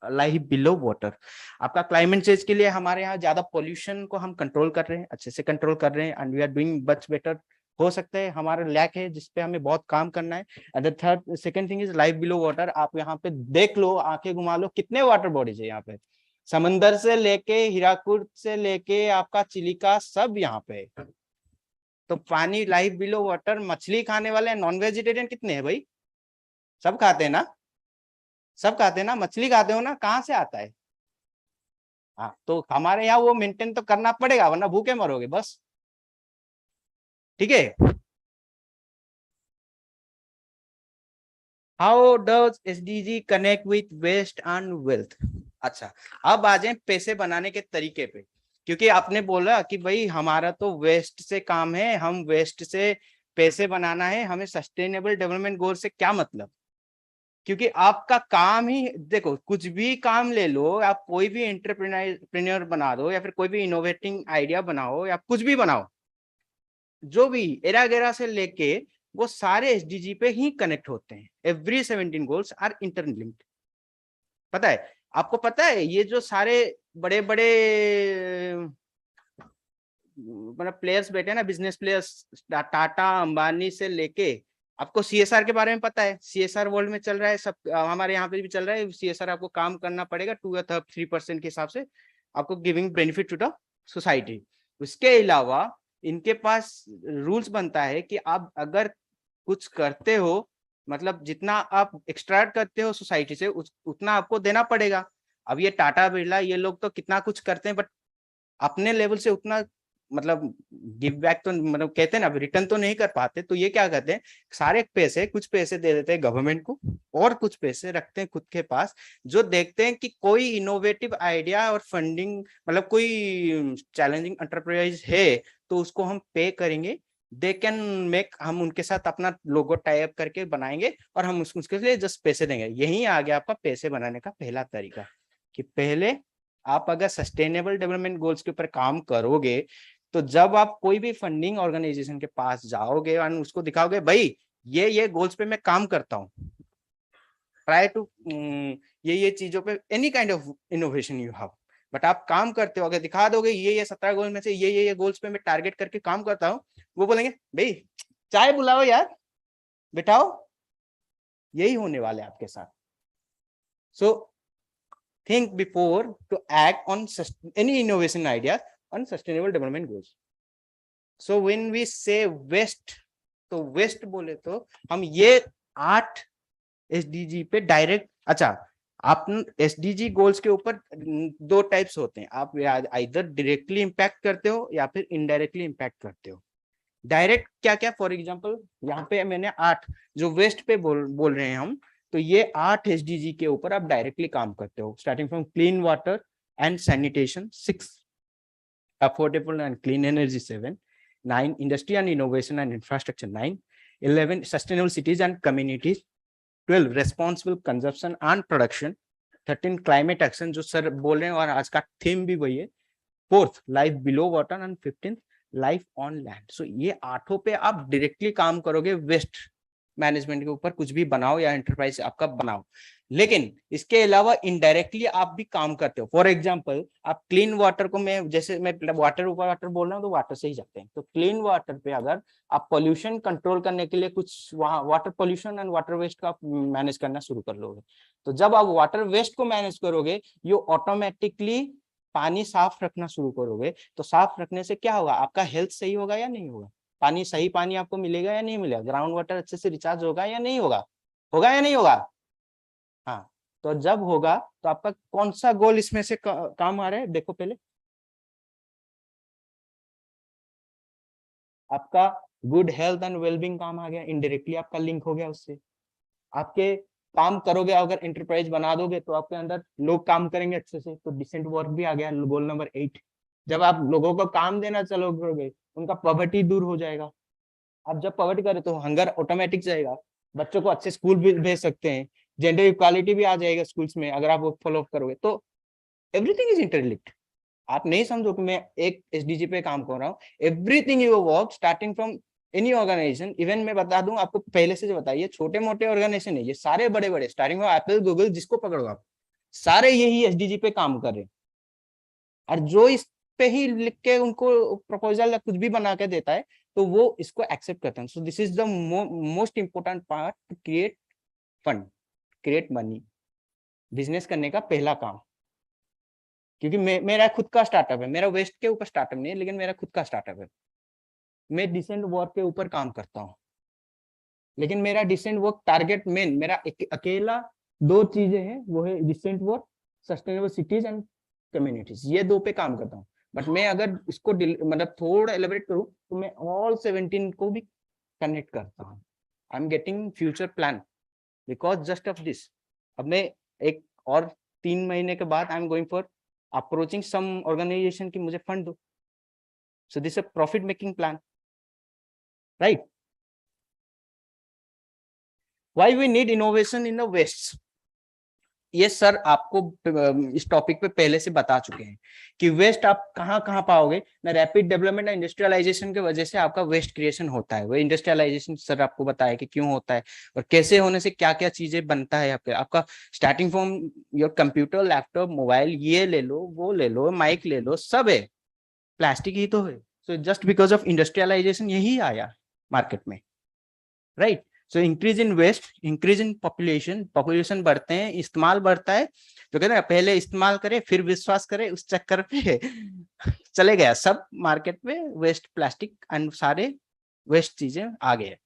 life below water. आपका क्लाइमेट चेंज के लिए हमारे यहाँ ज्यादा पोल्यूशन को हम कंट्रोल कर रहे हैं, अच्छे से कंट्रोल कर रहे हैं, and we are doing much better. हो सकता है हमारा लैक है जिसपे हमें बहुत काम करना है। And the third second thing is life below water. आप यहाँ पे देख लो, आंखें घुमा लो, कितने वाटर बॉडीज है यहाँ पे, समंदर से लेके हीराकुद से लेके आपका चिलिका सब यहाँ पे है। तो पानी लाइफ बिलो वाटर। मछली खाने वाले नॉन वेजिटेरियन कितने हैं भाई? सब खाते हैं ना? सब खाते हैं ना? मछली खाते हो ना? कहाँ से आता है? हाँ, तो हमारे यहाँ वो मेंटेन तो करना पड़ेगा, वरना भूखे मरोगे बस। ठीक है। How does SDG connect with waste and wealth? अच्छा, अब आ जाए पैसे बनाने के तरीके पे, क्योंकि आपने बोला कि भाई हमारा तो वेस्ट से काम है, हम वेस्ट से पैसे बनाना है, हमें सस्टेनेबल डेवलपमेंट गोल से क्या मतलब? क्योंकि आपका काम ही देखो, कुछ भी काम ले लो, आप कोई भी एंटरप्रेन्योर बना दो या फिर कोई भी इनोवेटिंग आइडिया बनाओ या कुछ भी बनाओ, जो भी एरा गेरा से लेके वो सारे एसडीजी पे ही कनेक्ट होते हैं। Every 17 goals are interlinked. पता है आपको? पता है ये जो सारे बड़े बड़े मतलब प्लेयर्स बैठे हैं ना, बिजनेस प्लेयर्स, टाटा अंबानी से लेके, आपको सीएसआर के बारे में पता है? सीएसआर वर्ल्ड में चल रहा है, सब हमारे यहाँ पे भी चल रहा है। सीएसआर आपको काम करना पड़ेगा 2 या 3% के हिसाब से, आपको giving benefit to the society. उसके अलावा इनके पास रूल्स बनता है कि आप अगर कुछ करते हो, मतलब जितना आप एक्सट्रैक्ट करते हो सोसाइटी से उतना आपको देना पड़ेगा। अब ये टाटा बिरला ये लोग तो कितना कुछ करते हैं, बट अपने लेवल से उतना मतलब गिव बैक तो मतलब कहते हैं ना, रिटर्न तो नहीं कर पाते। तो ये क्या करते हैं, सारे पैसे, कुछ पैसे दे देते हैं गवर्नमेंट को और कुछ पैसे रखते हैं खुद के पास, जो देखते हैं कि कोई इनोवेटिव आइडिया और फंडिंग मतलब कोई चैलेंजिंग एंटरप्राइज है तो उसको हम पे करेंगे, दे कैन मेक, हम उनके साथ अपना लोगो टाई अप करके बनाएंगे और हम उसके लिए जस्ट पैसे देंगे। यही आ गया आपका पैसे बनाने का पहला तरीका, कि पहले आप अगर सस्टेनेबल डेवलपमेंट गोल्स के ऊपर काम करोगे तो जब आप कोई भी फंडिंग ऑर्गेनाइजेशन के पास जाओगे और उसको दिखाओगे भाई ये गोल्स पे मैं काम करता हूँ, ट्राई टू ये चीजों पे any kind of innovation you have, but आप काम करते हो, अगर दिखा दोगे ये 17 गोल में से ये गोल्स पे मैं टारगेट करके काम करता हूँ, वो बोलेंगे भाई चाय बुलाओ यार, बिठाओ। यही होने वाले आपके साथ। सो think before to act on any innovation idea on sustainable development goals. So when we say waste, तो वेस्ट बोले तो हम ये 8 एसडीजी पे डायरेक्ट, अच्छा आप एसडीजी गोल्स के ऊपर 2 टाइप्स होते हैं, आप इधर डायरेक्टली इंपैक्ट करते हो या फिर इनडायरेक्टली इंपैक्ट करते हो। डायरेक्ट क्या क्या, फॉर एग्जांपल यहाँ पे मैंने 8 जो वेस्ट पे बोल रहे हैं हम, तो ये 8 एसडीजी के ऊपर आप डायरेक्टली काम करते हो, starting from clean water and sanitation 6, affordable and clean energy 7, 9 industry and innovation and infrastructure 9, 11 sustainable cities and communities, 12 responsible consumption and production, 13 climate action जो सर बोल रहे हैं और आज का थीम भी वही है, 4th life below water and 15th life on land. So ये 8 पे आप डायरेक्टली काम करोगे वेस्ट मैनेजमेंट के ऊपर, कुछ भी बनाओ या एंटरप्राइज आपका बनाओ। लेकिन इसके अलावा इनडायरेक्टली आप भी काम करते हो। फॉर एग्जांपल आप क्लीन वाटर को, मैं जैसे मैं वाटर बोल रहा हूँ तो वाटर से ही जाते हैं, तो क्लीन वाटर पे अगर आप पोल्यूशन कंट्रोल करने के लिए कुछ वहाँ water pollution and water waste को आप मैनेज करना शुरू कर लोगे, तो जब आप वाटर वेस्ट को मैनेज करोगे ये ऑटोमेटिकली पानी साफ रखना शुरू करोगे, तो साफ रखने से क्या होगा, आपका हेल्थ सही होगा या नहीं होगा, पानी सही पानी आपको मिलेगा या नहीं मिलेगा, ग्राउंड वाटर अच्छे से रिचार्ज होगा या नहीं होगा, होगा या नहीं होगा? हाँ, तो जब होगा तो आपका कौन सा गोल इसमें से काम आ रहा है, देखो पहले आपका गुड हेल्थ एंड वेलबींग काम आ गया, इनडायरेक्टली आपका लिंक हो गया उससे। आपके काम करोगे, अगर एंटरप्राइज बना दोगे तो आपके अंदर लोग काम करेंगे अच्छे से, तो डिसेंट वर्क भी आ गया, गोल नंबर 8। जब आप लोगों को काम देना चलोगे उनका पॉवर्टी दूर हो जाएगा। आप जब पॉवर्टी करें तो हंगर ऑटोमेटिक जाएगा, बच्चों को अच्छे स्कूल भी भेज सकते हैं, जेंडर इक्वालिटी भी आ जाएगा स्कूल्स में अगर आप वो फॉलो करोगे। तो एवरीथिंग इज इंटरलिंक्ड। आप नहीं समझो कि मैं एक एसडीजी पे काम कर रहा हूँ, everything you work starting from any organisation, even मैं बता दूं आपको पहले से जो बताइए, छोटे मोटे ऑर्गेनाइजेशन है ये, सारे बड़े बड़े स्टार्टिंग में एप्पल गूगल जिसको पकड़ो आप, सारे यही एसडीजी पे काम कर रहे हैं। और जो इस पे ही लिख के उनको प्रपोजल या कुछ भी बना के देता है तो वो इसको एक्सेप्ट करते हैं। So this is the most important part two create fund, create money, business करने का पहला काम। क्योंकि मेरा खुद का स्टार्टअप है, मेरा वेस्ट के ऊपर स्टार्टअप नहीं है, लेकिन मेरा खुद का स्टार्टअप है। मैं डिसेंट वर्क के ऊपर काम करता हूँ, लेकिन मेरा डिसेंट वर्क टारगेट मेन मेरा अकेला 2 चीजें हैं, वो है decent work, sustainable cities and communities, ये 2 पे काम करता हूँ। बट मैं अगर इसको मतलब थोड़ा एलिब्रेट करूँ तो मैं ऑल 17 को भी कनेक्ट करता हूँ। I am getting future plan because just of this. अब मैं एक और 3 महीने के बाद I am going for approaching some organisation की मुझे फंड दो। So this a profit making plan, right? Why we need innovation in the waste? ये सर आपको इस टॉपिक पे पहले से बता चुके हैं कि वेस्ट आप कहाँ कहाँ पाओगे ना। रैपिड डेवलपमेंट एंड इंडस्ट्रियलाइजेशन की वजह से आपका वेस्ट क्रिएशन होता है। वो इंडस्ट्रियलाइजेशन सर आपको बताया कि क्यों होता है और कैसे होने से क्या क्या चीजें बनता है। आपका starting from your computer, laptop, mobile, ये ले लो, वो ले लो, माइक ले लो, सब है प्लास्टिक ही तो है। So just because of industrialisation यही आया मार्केट में, right? So increase in waste, increase in population बढ़ते हैं, इस्तेमाल बढ़ता है। तो कहते हैं पहले इस्तेमाल करे फिर विश्वास करे, उस चक्कर पे चले गया सब मार्केट में वेस्ट, प्लास्टिक एंड सारे वेस्ट चीजें आ गए।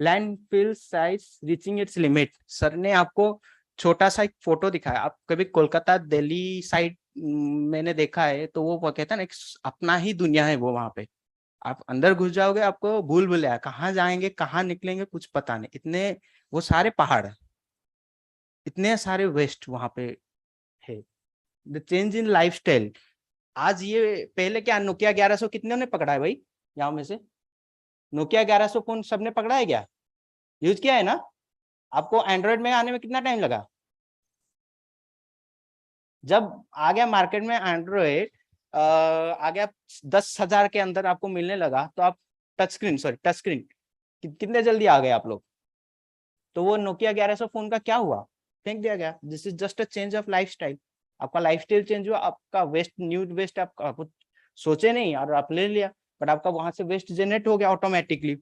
Landfill size reaching it's limit, sir ने आपको छोटा सा एक फोटो दिखाया। आप कभी कोलकाता दिल्ली साइड मैंने देखा है, तो वो कहता है ना एक अपना ही दुनिया है वो। वहां पे आप अंदर घुस जाओगे, आपको भूल भुलैया, कहाँ जाएंगे कहाँ निकलेंगे कुछ पता नहीं। इतने वो सारे पहाड़, इतने सारे वेस्ट वहां पे है। द चेंज इन लाइफस्टाइल, आज ये पहले क्या नोकिया 1100 कितने ने पकड़ा है भाई यहाँ में से? नोकिया 1100 फोन सबने पकड़ा है क्या? यूज किया है ना? आपको एंड्रॉइड में आने में कितना टाइम लगा? जब आ गया मार्केट में एंड्रॉइड, आ गया 10,000 के अंदर आपको मिलने लगा, तो आप टच स्क्रीन कितने जल्दी आ गए आप लोग। तो वो नोकिया 1100 फोन का क्या हुआ? फेंक दिया गया। This is just a change of lifestyle. आपका लाइफस्टाइल चेंज हुआ, आपका वेस्ट, न्यू वेस्ट आप सोचे नहीं और आप ले लिया, बट आपका वहां से वेस्ट जनरेट हो गया automatically.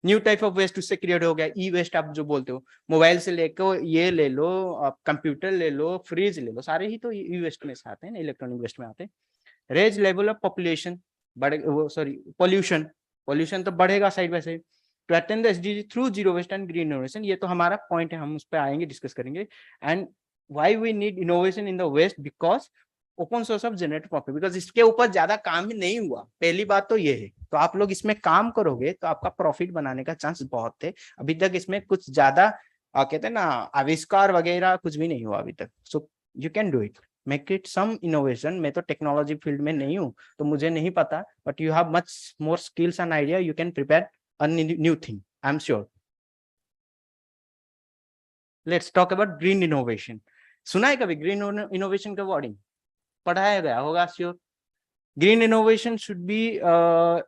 New type of waste उससे क्रिएट हो गया, ई वेस्ट आप जो बोलते हो। मोबाइल से लेकर ये ले लो, आप कंप्यूटर ले लो, फ्रिज ले लो, सारे ही तो ई वेस्ट में से आते हैं ना, इलेक्ट्रॉनिक वेस्ट में आते हैं। रेज लेवल ऑफ पॉपुलेशन बढ़े, वो सॉरी पॉल्यूशन तो बढ़ेगा side by side. To attain the SDG through zero waste and green innovation, ये तो हमारा पॉइंट है, हम उस पर आएंगे, डिस्कस करेंगे। And why we need innovation in the waste? Because open source of generate profit, because इसके ऊपर ज्यादा काम ही नहीं हुआ। पहली बात तो ये है, तो आप लोग इसमें काम करोगे तो आपका प्रॉफिट बनाने का चांस बहुत थे। अभी तक इसमें कुछ ज्यादा कहते हैं ना आविष्कार वगैरह कुछ भी नहीं हुआ अभी तक। So you can do it, make it some innovation. मैं तो टेक्नोलॉजी फील्ड में नहीं हूँ तो मुझे नहीं पता, but you have much more skills and idea, you can prepare a new thing, I am sure. Let's talk about green innovation. सुना है कभी ग्रीन इनोवेशन का वर्डिंग? पढ़ाया गया होगा sure. Green innovation should be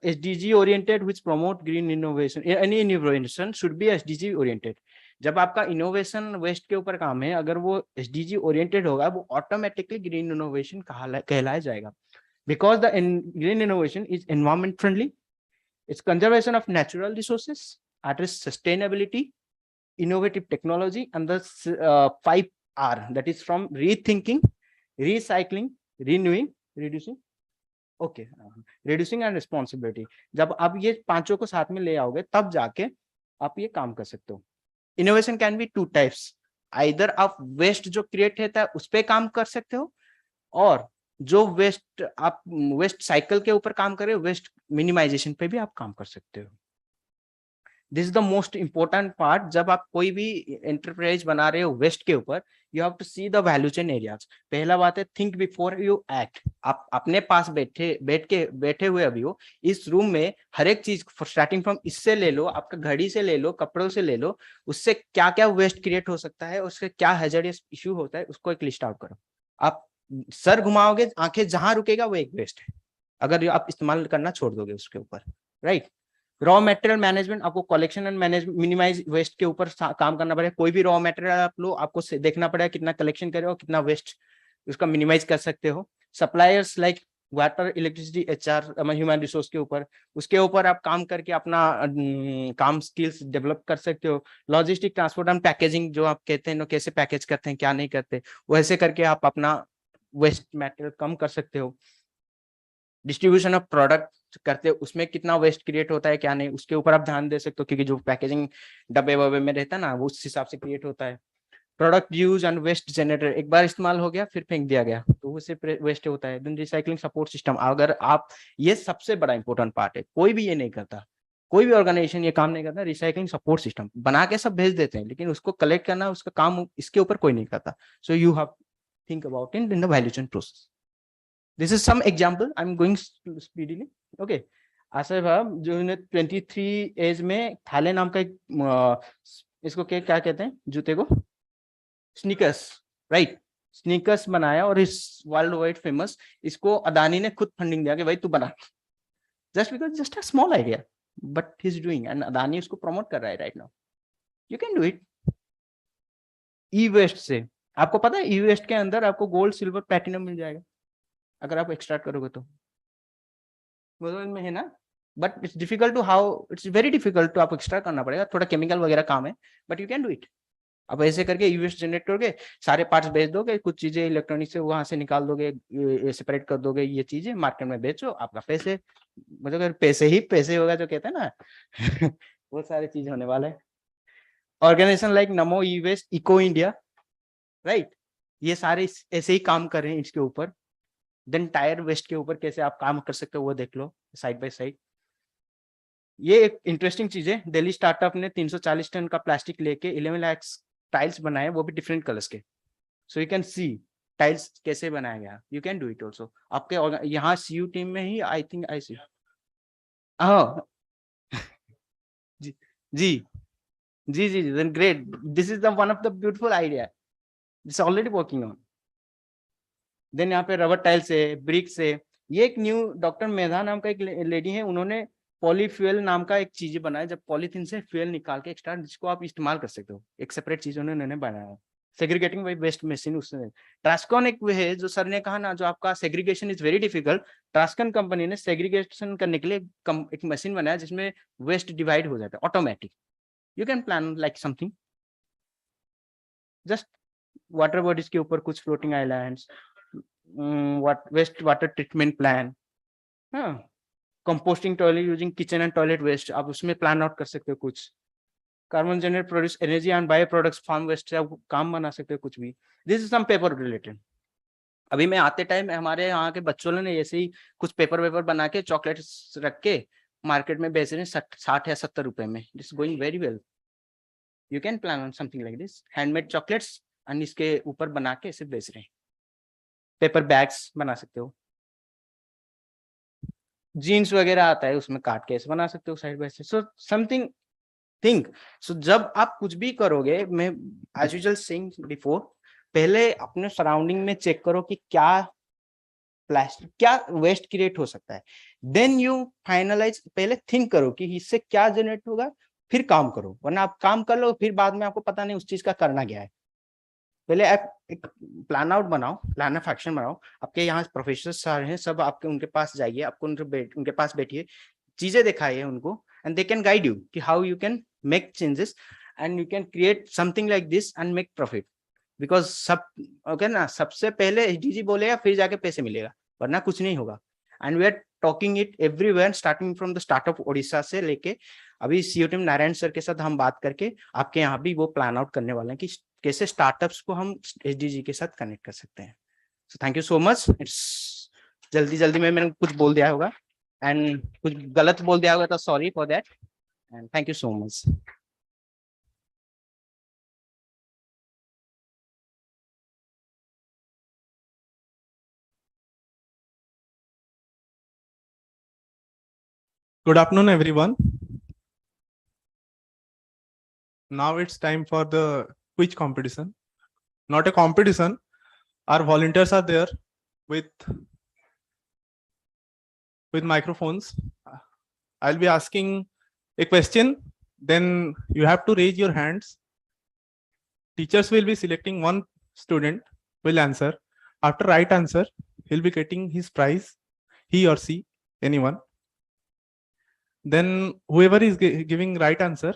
SDG oriented, which promote green innovation. Any innovation should be SDG oriented. जब आपका innovation waste के ऊपर काम है, अगर वो SDG ओरिएंटेड होगा, वो ऑटोमेटिकली ग्रीन इनोवेशन कहलाया जाएगा। Because the green innovation is environment friendly, it's conservation of natural resources, address sustainability, innovative technology, and the 5R, that is from rethinking, recycling, renewing, reducing, okay, reducing and responsibility. जब आप ये पांचों को साथ में ले आओगे तब जाके आप ये काम कर सकते हो। Innovation can be 2 types, either आप वेस्ट जो क्रिएट होता है उस पर काम कर सकते हो, और जो वेस्ट आप वेस्ट साइकिल के ऊपर काम कर रहे हो, वेस्ट मिनिमाइजेशन पे भी आप काम कर सकते हो। This is the most important part. जब आप कोई भी एंटरप्राइज बना रहे हो वेस्ट के ऊपर, you have to see the value chain areas. पहला बात है थिंक बिफोर यू एक्ट। आप अपने पास बैठे हुए अभी हो इस रूम में, हर एक चीज स्टार्टिंग फ्रॉम इससे ले लो, आपका घड़ी से ले लो, कपड़ों से ले लो, उससे क्या क्या वेस्ट क्रिएट हो सकता है, उससे क्या हैजर्डियस इश्यू होता है, उसको एक लिस्ट आउट करो। आप सर घुमाओगे, आंखें जहां रुकेगा वो एक वेस्ट है, अगर आप इस्तेमाल करना छोड़ दोगे उसके ऊपर, राइट? रॉ मटेरियल मैनेजमेंट, आपको collection and management minimise waste के ऊपर काम करना पड़ेगा। कोई भी रॉ मटेरियल आप लो, आपको देखना पड़ेगा कितना कलेक्शन करे और कितना वेस्ट उसका मिनिमाइज कर सकते हो। Suppliers like water, electricity, HR, human resource के ऊपर, उसके ऊपर आप काम करके अपना काम स्किल्स डेवलप कर सकते हो। लॉजिस्टिक, ट्रांसपोर्ट एंड पैकेजिंग जो आप कहते हैं, कैसे पैकेज करते हैं, क्या नहीं करते, वैसे करके आप अपना वेस्ट मटेरियल कम कर सकते हो। डिस्ट्रीब्यूशन ऑफ प्रोडक्ट करते हो, उसमें कितना वेस्ट क्रिएट होता है क्या नहीं, उसके ऊपर आप ध्यान दे सकते हो, क्योंकि जो पैकेजिंग डब्बे वब्बे में रहता है ना, वो उस हिसाब से क्रिएट होता है। Product use and waste generator, एक बार इस्तेमाल हो गया फिर फेंक दिया गया तो उससे वेस्ट होता है। देन रिसाइकलिंग सपोर्ट सिस्टम, अगर आप, ये सबसे बड़ा इंपॉर्टेंट पार्ट है, कोई भी ये नहीं करता, कोई भी ऑर्गेनाइजेशन ये काम नहीं करता। रिसाइकलिंग सपोर्ट सिस्टम बना के सब भेज देते हैं, लेकिन उसको कलेक्ट करना, उसका काम इसके ऊपर कोई नहीं करता। So you have think about in the value chain process. This is some example, I am going speedily. Okay, Asif sahab जो 23 एज में थाले नाम का एक इसको क्या कहते हैं जूते को, स्नीकर्स, राइट, स्नीकर्स बनाया और इस वर्ल्ड वाइड फेमस। इसको अदानी ने खुद फंडिंग दिया कि भाई तू बना, just because just a small idea, but he is doing and Adani उसको प्रमोट कर रहा है right now. You can do it. E waste से, आपको पता है ई वेस्ट के अंदर आपको गोल्ड, सिल्वर, प्लैटिनम मिल जाएगा अगर आप एक्सट्रैक्ट करोगे तो, वो इनमें है ना। But it's difficult to how, it's very difficult to आप एक्सट्रैक्ट करना पड़ेगा, थोड़ा केमिकल वगैरह काम है, but you can do it. अब ऐसे करके यूएस जनरेट करोगे, सारे पार्ट्स बेच दोगे, कुछ चीजें इलेक्ट्रॉनिक से वहां से निकाल दोगे, सेपरेट कर दोगे, ये चीजें मार्केट में बेचो, आपका पैसे, मतलब पैसे ही पैसे होगा जो कहते हैं ना वो सारी चीज होने वाला है। ऑर्गेनाइजेशन लाइक नमो, ई वेस्ट, इको इंडिया, राइट, ये सारे ऐसे ही काम कर रहे हैं इसके ऊपर। देन टायर वेस्ट के ऊपर कैसे आप काम कर सकते हो वो देख लो साइड बाय साइड। ये एक इंटरेस्टिंग चीज है, दिल्ली स्टार्टअप ने 340 टन का प्लास्टिक लेके 11 लाख टाइल्स बनाए, वो भी डिफरेंट कलर्स के। सो यू कैन सी टाइल्स कैसे बनाया गया, you can do it also. आपके यहाँ CU टीम में ही आई थिंक आई सी, हाँ जी जी जी जी, then great, this is the one of the beautiful idea, this already working on. Then यहाँ पे रबर टाइल्स है, ब्रिक्स है। ये एक न्यू डॉक्टर मेधा नाम का एक लेडी है, उन्होंने पॉलीफ्यूल नाम का एक चीज बनाया, जब पॉलीथीन से फ्यूल निकाल के एक्स्ट्रा, जिसको आप इस्तेमाल कर सकते हो, एक सेपरेट चीज उन्होंने बनाया है। सेग्रीगेटिंग बाय वेस्ट मशीन, उसने ट्रांसकॉन एक वे है, जो सर ने कहा ना, जो आपका segregation is very difficult, Transcon company ने सेग्रीगेशन करने के लिए एक मशीन बनाया जिसमें वेस्ट डिवाइड हो जाता है automatic. You can plan like something, just water bodies के ऊपर कुछ floating islands, waste water treatment plan, हाँ, composting toilet using kitchen and toilet waste, आप उसमें प्लान आउट कर सकते हो कुछ। Carbon generate produce energy and bio products farm waste से आप काम बना सकते हो कुछ भी। This is some paper related. अभी मैं आते टाइम हमारे यहाँ के बच्चों ने ऐसे ही कुछ पेपर बना के चॉकलेट्स रख के मार्केट में बेच रहे हैं 60 या 70 रुपए में। This going very well, you can plan on something like this, handmade chocolates and इसके ऊपर बना के ऐसे बेच रहे हैं। पेपर बैग्स बना सकते हो, जीन्स वगैरह आता है उसमें काट के ऐसे बना सकते हो side by side. So something think, so जब आप कुछ भी करोगे, मैं एज यूजुअल सेइंग बिफोर, पहले अपने सराउंडिंग में चेक करो कि क्या प्लास्टिक, क्या वेस्ट क्रिएट हो सकता है, देन यू फाइनलाइज, पहले थिंक करो कि इससे क्या जनरेट होगा, फिर काम करो, वरना आप काम कर लो फिर बाद में आपको पता नहीं उस चीज का करना क्या है। पहले आप एक प्लान आउट बनाओ, प्लान ऑफ एक्शन बनाओ। आपके यहाँ प्रोफेसर सारे हैं, सब आपके उनके पास जाइए, आपको उनके पास बैठिए, चीजें दिखाइए उनको, and they can guide you कि how you can make changes and you can create something like this and make profit. Because सब ओके ना, सबसे पहले HDG बोलेगा फिर जाके पैसे मिलेगा, वरना कुछ नहीं होगा। And we are talking it everywhere, starting from the startup Odisha से लेके अभी CUTM नारायण सर के साथ हम बात करके आपके यहाँ भी वो प्लान आउट करने वाले हैं कि कैसे स्टार्टअप्स को हम HDG के साथ कनेक्ट कर सकते हैं। So thank you so much. It's जल्दी में मैंने कुछ बोल दिया होगा एंड कुछ गलत बोल दिया होगा तो sorry for that and thank you so much. Good afternoon, everyone. Now it's time for the quiz competition. Not a competition. Our volunteers are there with microphones. I'll be asking a question, then you have to raise your hands. Teachers will be selecting one student will answer. After right answer, he'll be getting his prize, he or she, anyone. Then whoever is giving right answer,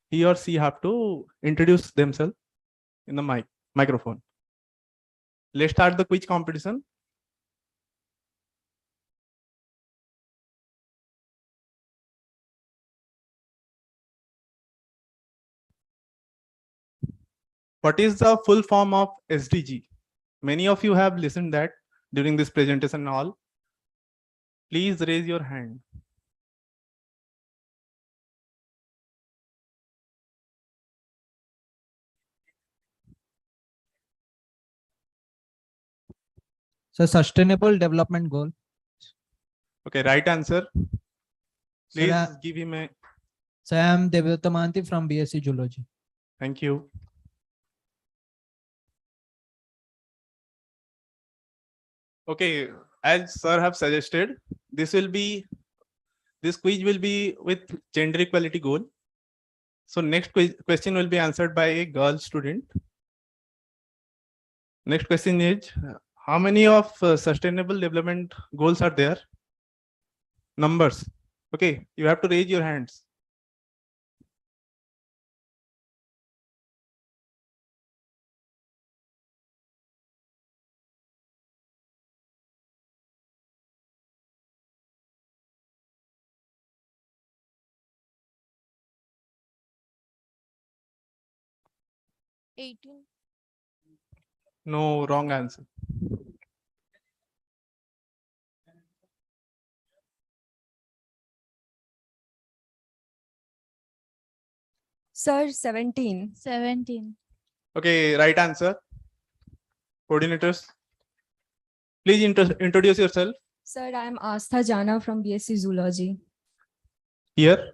he or she have to introduce themselves in the microphone. Let's start the quiz competition. What is the full form of SDG? Many of you have listened that during this presentation and all. Please raise your hand. So sustainable development goal. Okay, right answer. Please Sir, give him a I am Devdatta Mahanti from BSc Zoology. thank you. Okay, as sir have suggested, this quiz will be with gender equality goal. So next question will be answered by a girl student. Next question is, how many of sustainable development goals are there? Numbers. Okay, you have to raise your hands. No, wrong answer. Sir, 17. 17. Okay, right answer. Coordinators, please introduce yourself. Sir, I am Astha Jana from BSc Zoology. Here.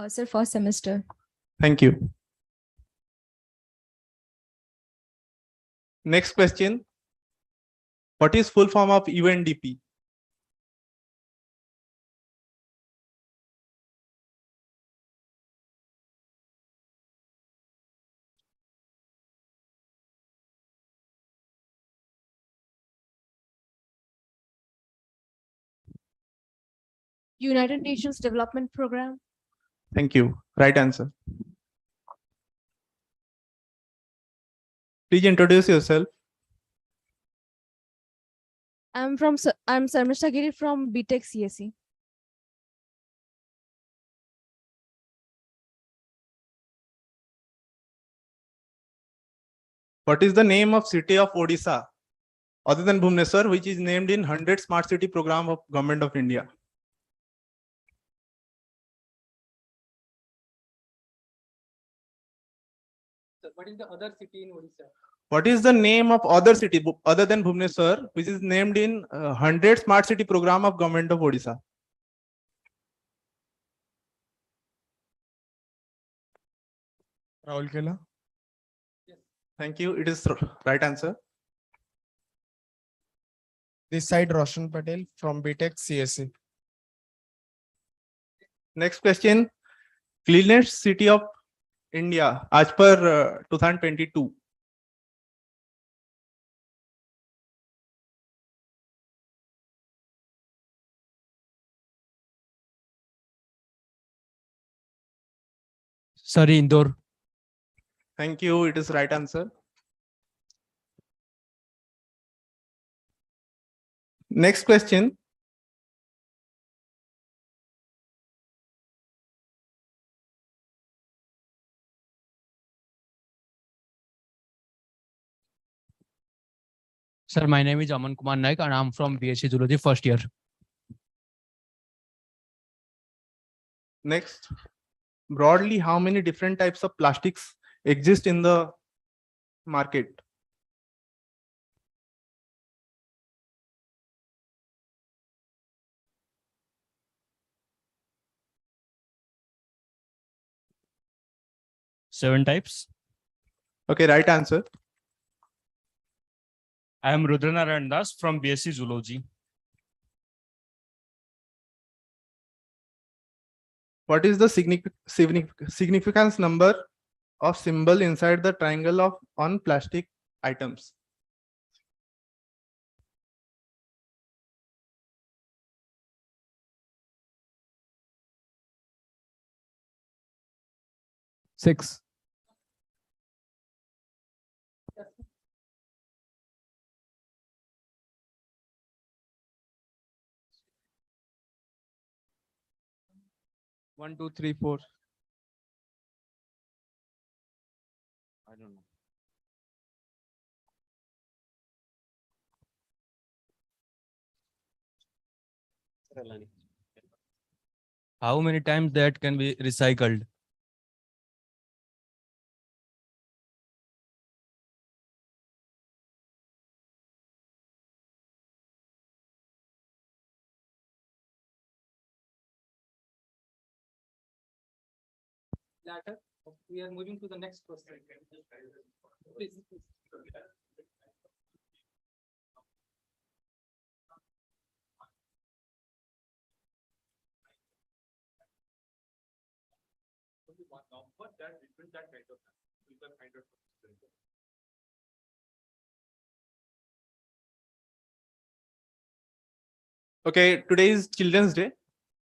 Sir, first semester. Thank you. Next question. What is full form of UNDP? United Nations Development Program. Thank you. Right answer. Please introduce yourself. I'm Sarmisha Giri from BTech CSE. What is the name of city of Odisha other than Bhubaneswar, which is named in 100 Smart City program of Government of India? What is the other city in Odisha? What is the name of other city other than Bhubaneswar, which is named in 100 Smart City program of Government of Odisha? Rahul Kela. Thank you. It is right answer. This side Roshan Patel from BTech CSE. Next question. Cleanest city of India as per 2022. Sorry, Indore. Thank you. It is right answer. Next question. Sir, my name is Aman Kumar Naik and I'm from BSc Zoology first year. Next. Broadly, how many different types of plastics exist in the market? Seven types. Okay, right answer. I am Rudranarayan Das from BSc Zoology. What is the significance number of symbol inside the triangle of on plastic items? Six. One, two, three, four. I don't know. How many times that can be recycled? Later, we are moving to the next question. Please. Okay, today is Children's Day.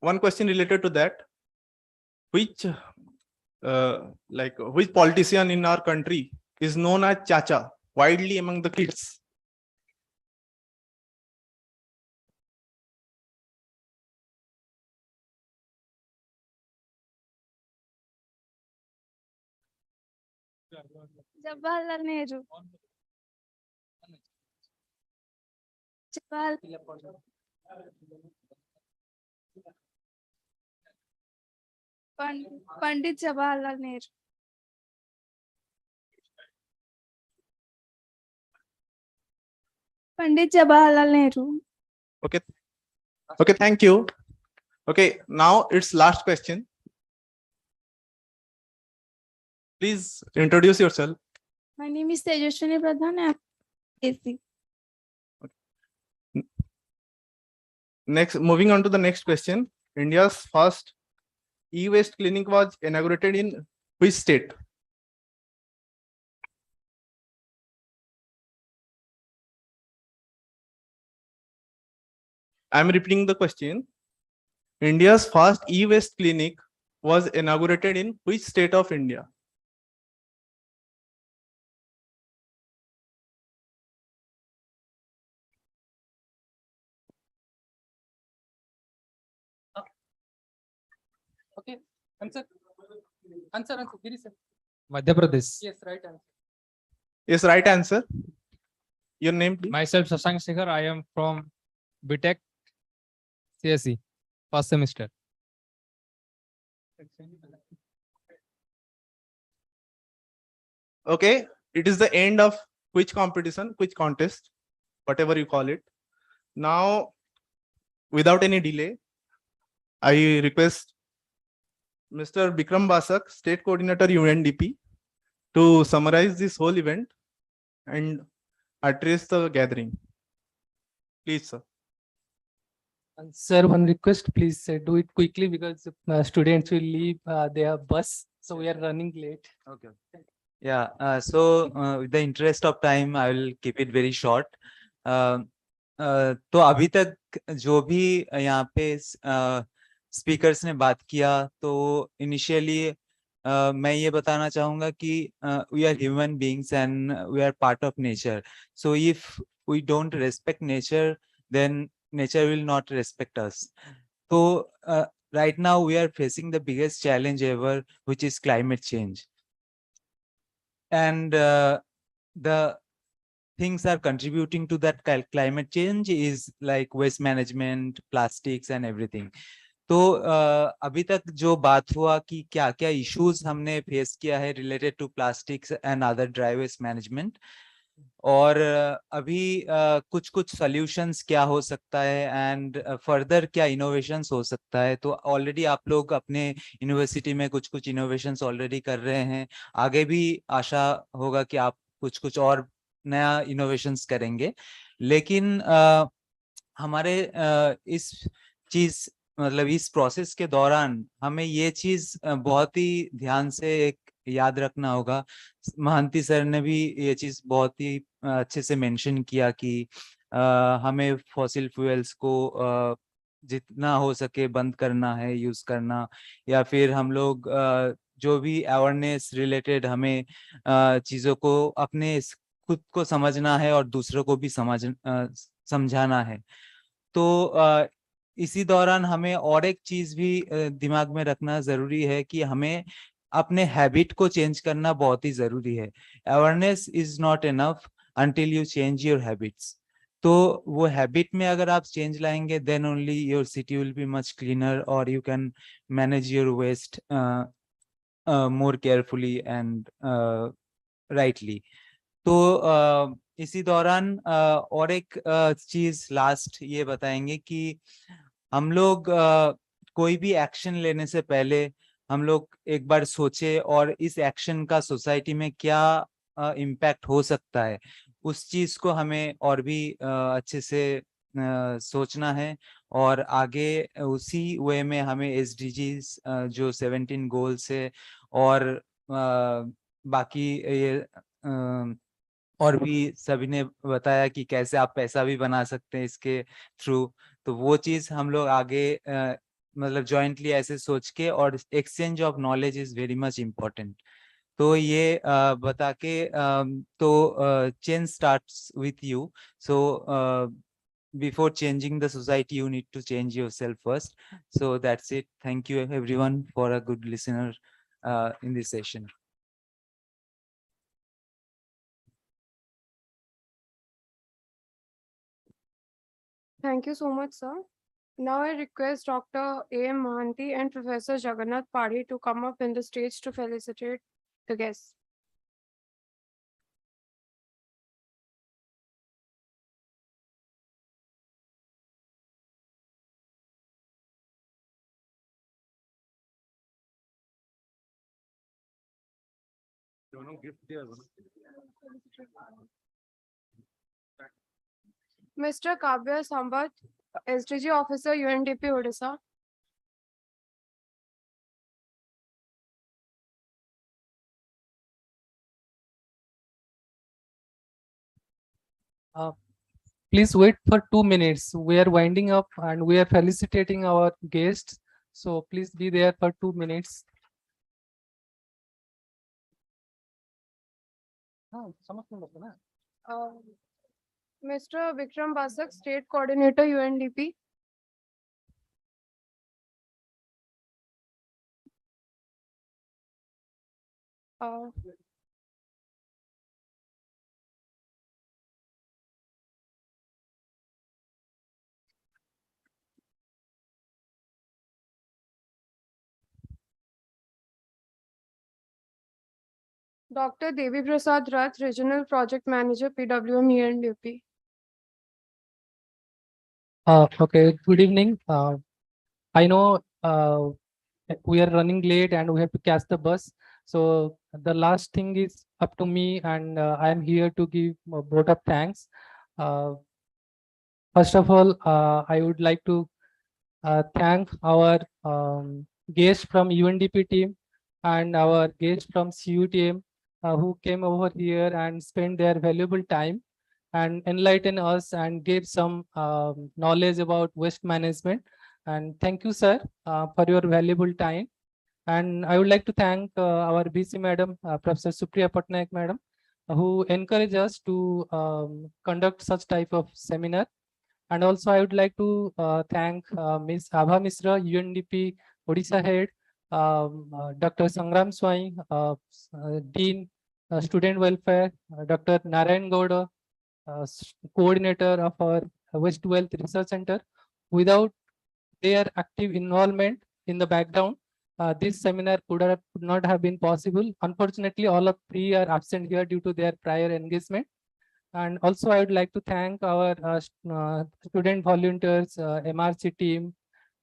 One question related to that. Which which politician in our country is known as Chacha widely among the kids? Jawaharlal Nehru. Pandit Jawaharlal Nehru. Pandit Jawaharlal Nehru. Okay. Okay, thank you. Okay, now it's last question. Please introduce yourself. My name is Tejaswini Pradhan. I'm AC. Next, moving on to the next question. India's first e-waste clinic was inaugurated in which state? I'm repeating the question. India's first e-waste clinic was inaugurated in which state of India? Okay, answer. Answer, Giri sir. Madhya Pradesh. Yes, right answer. Yes, right answer. Your name, please. Myself, Shashank Shekhar. I am from BTech CSE, first semester. Okay, it is the end of which competition, which contest, whatever you call it. Now, without any delay, I request Mr. Bikram Basak, State Coordinator UNDP, to summarize this whole event and address the gathering. Please, sir. Sir, one request, please do it quickly because students will leave their bus. So we are running late. Okay. Yeah, with the interest of time, I will keep it very short. तो अभी तक जो भी यहाँ पे speakers ने बात किया तो इनिशियली मैं ये बताना चाहूँगा कि we are human beings and we are part of nature. So if we don't respect nature, then nature will not respect us. So right now we are facing the biggest challenge ever, which is climate change. And the things are contributing to that climate change is like waste management, plastics and everything. तो अभी तक जो बात हुआ कि क्या क्या issues हमने फेस किया है related to plastics and other dry waste management, और अभी कुछ कुछ सॉल्यूशंस क्या हो सकता है एंड फर्दर क्या इनोवेशंस हो सकता है. तो ऑलरेडी आप लोग अपने यूनिवर्सिटी में कुछ कुछ इनोवेशंस ऑलरेडी कर रहे हैं. आगे भी आशा होगा कि आप कुछ कुछ और नया इनोवेशंस करेंगे. लेकिन हमारे इस चीज मतलब इस प्रोसेस के दौरान हमें ये चीज बहुत ही ध्यान से एक याद रखना होगा। महंती सर ने भी ये चीज बहुत ही अच्छे से मेंशन किया कि हमें फॉसिल फ्यूल्स को जितना हो सके बंद करना है यूज करना, या फिर हम लोग जो भी अवेयरनेस रिलेटेड हमें चीजों को अपने खुद को समझना है और दूसरों को भी समझाना है। तो इसी दौरान हमें और एक चीज भी दिमाग में रखना जरूरी है कि हमें अपने हैबिट को चेंज करना बहुत ही जरूरी है। Awareness is not enough until you change your habits. तो वो हैबिट में अगर आप चेंज लाएंगे then only your city will be much cleaner और you can manage your waste more carefully and rightly. तो इसी दौरान और एक चीज लास्ट ये बताएंगे कि हम लोग कोई भी एक्शन लेने से पहले हम लोग एक बार सोचे और इस एक्शन का सोसाइटी में क्या इम्पैक्ट हो सकता है, उस चीज को हमें और भी अच्छे से सोचना है। और आगे उसी वे में हमें एसडीजीज जो 17 गोल्स है और बाकी ये और भी सभी ने बताया कि कैसे आप पैसा भी बना सकते हैं इसके थ्रू, तो वो चीज हम लोग आगे मतलब जॉइंटली ऐसे सोच के, और exchange of knowledge is very much important. तो ये बता के तो change starts with you. So before changing the society you need to change yourself first. So that's it. Thank you everyone for a good listener in this session. Thank you so much, sir. Now I request Dr. A.M. Mahanti and Professor Jagannath Padhi to come up in the stage to felicitate the guests. Mr. Kavya Sambat, SDG Officer, UNDP Odisha. Please wait for 2 minutes. We are winding up and we are felicitating our guests. So please be there for 2 minutes. Mr. Vikram Basak, State Coordinator, UNDP. Uh, Dr. Devi Prasad Rath, Regional Project Manager, PWM, UNDP. Okay, good evening. I know we are running late and we have to catch the bus. So the last thing is up to me, and I am here to give a vote of thanks. First of all, I would like to thank our guests from UNDP team and our guests from CUTM who came over here and spent their valuable time and enlighten us and gave some knowledge about waste management. And thank you, sir, for your valuable time. And I would like to thank our BC madam, Professor Supriya Patnaik madam, who encouraged us to conduct such type of seminar. And also I would like to thank Ms. Abha Misra, UNDP Odisha Head, Dr. Sangram Swai, Dean, Student Welfare, Dr. Narayan Gowda, Coordinator of our West Wealth Research Center. Without their active involvement in the background, this seminar could not have been possible. Unfortunately, all of three are absent here due to their prior engagement. And also I would like to thank our student volunteers, MRC team,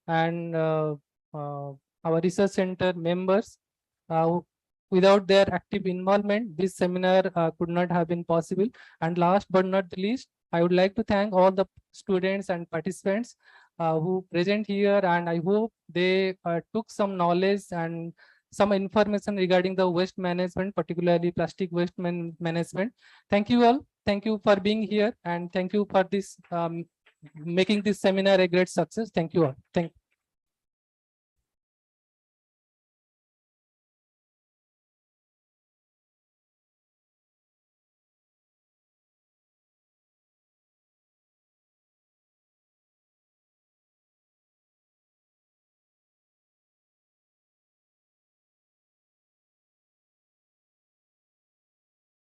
and our research center members. Without their active involvement, this seminar could not have been possible. And last but not the least, I would like to thank all the students and participants who present here, and I hope they took some knowledge and some information regarding the waste management, particularly plastic waste management. Thank you all. Thank you for being here, and thank you for this making this seminar a great success. Thank you all. Thank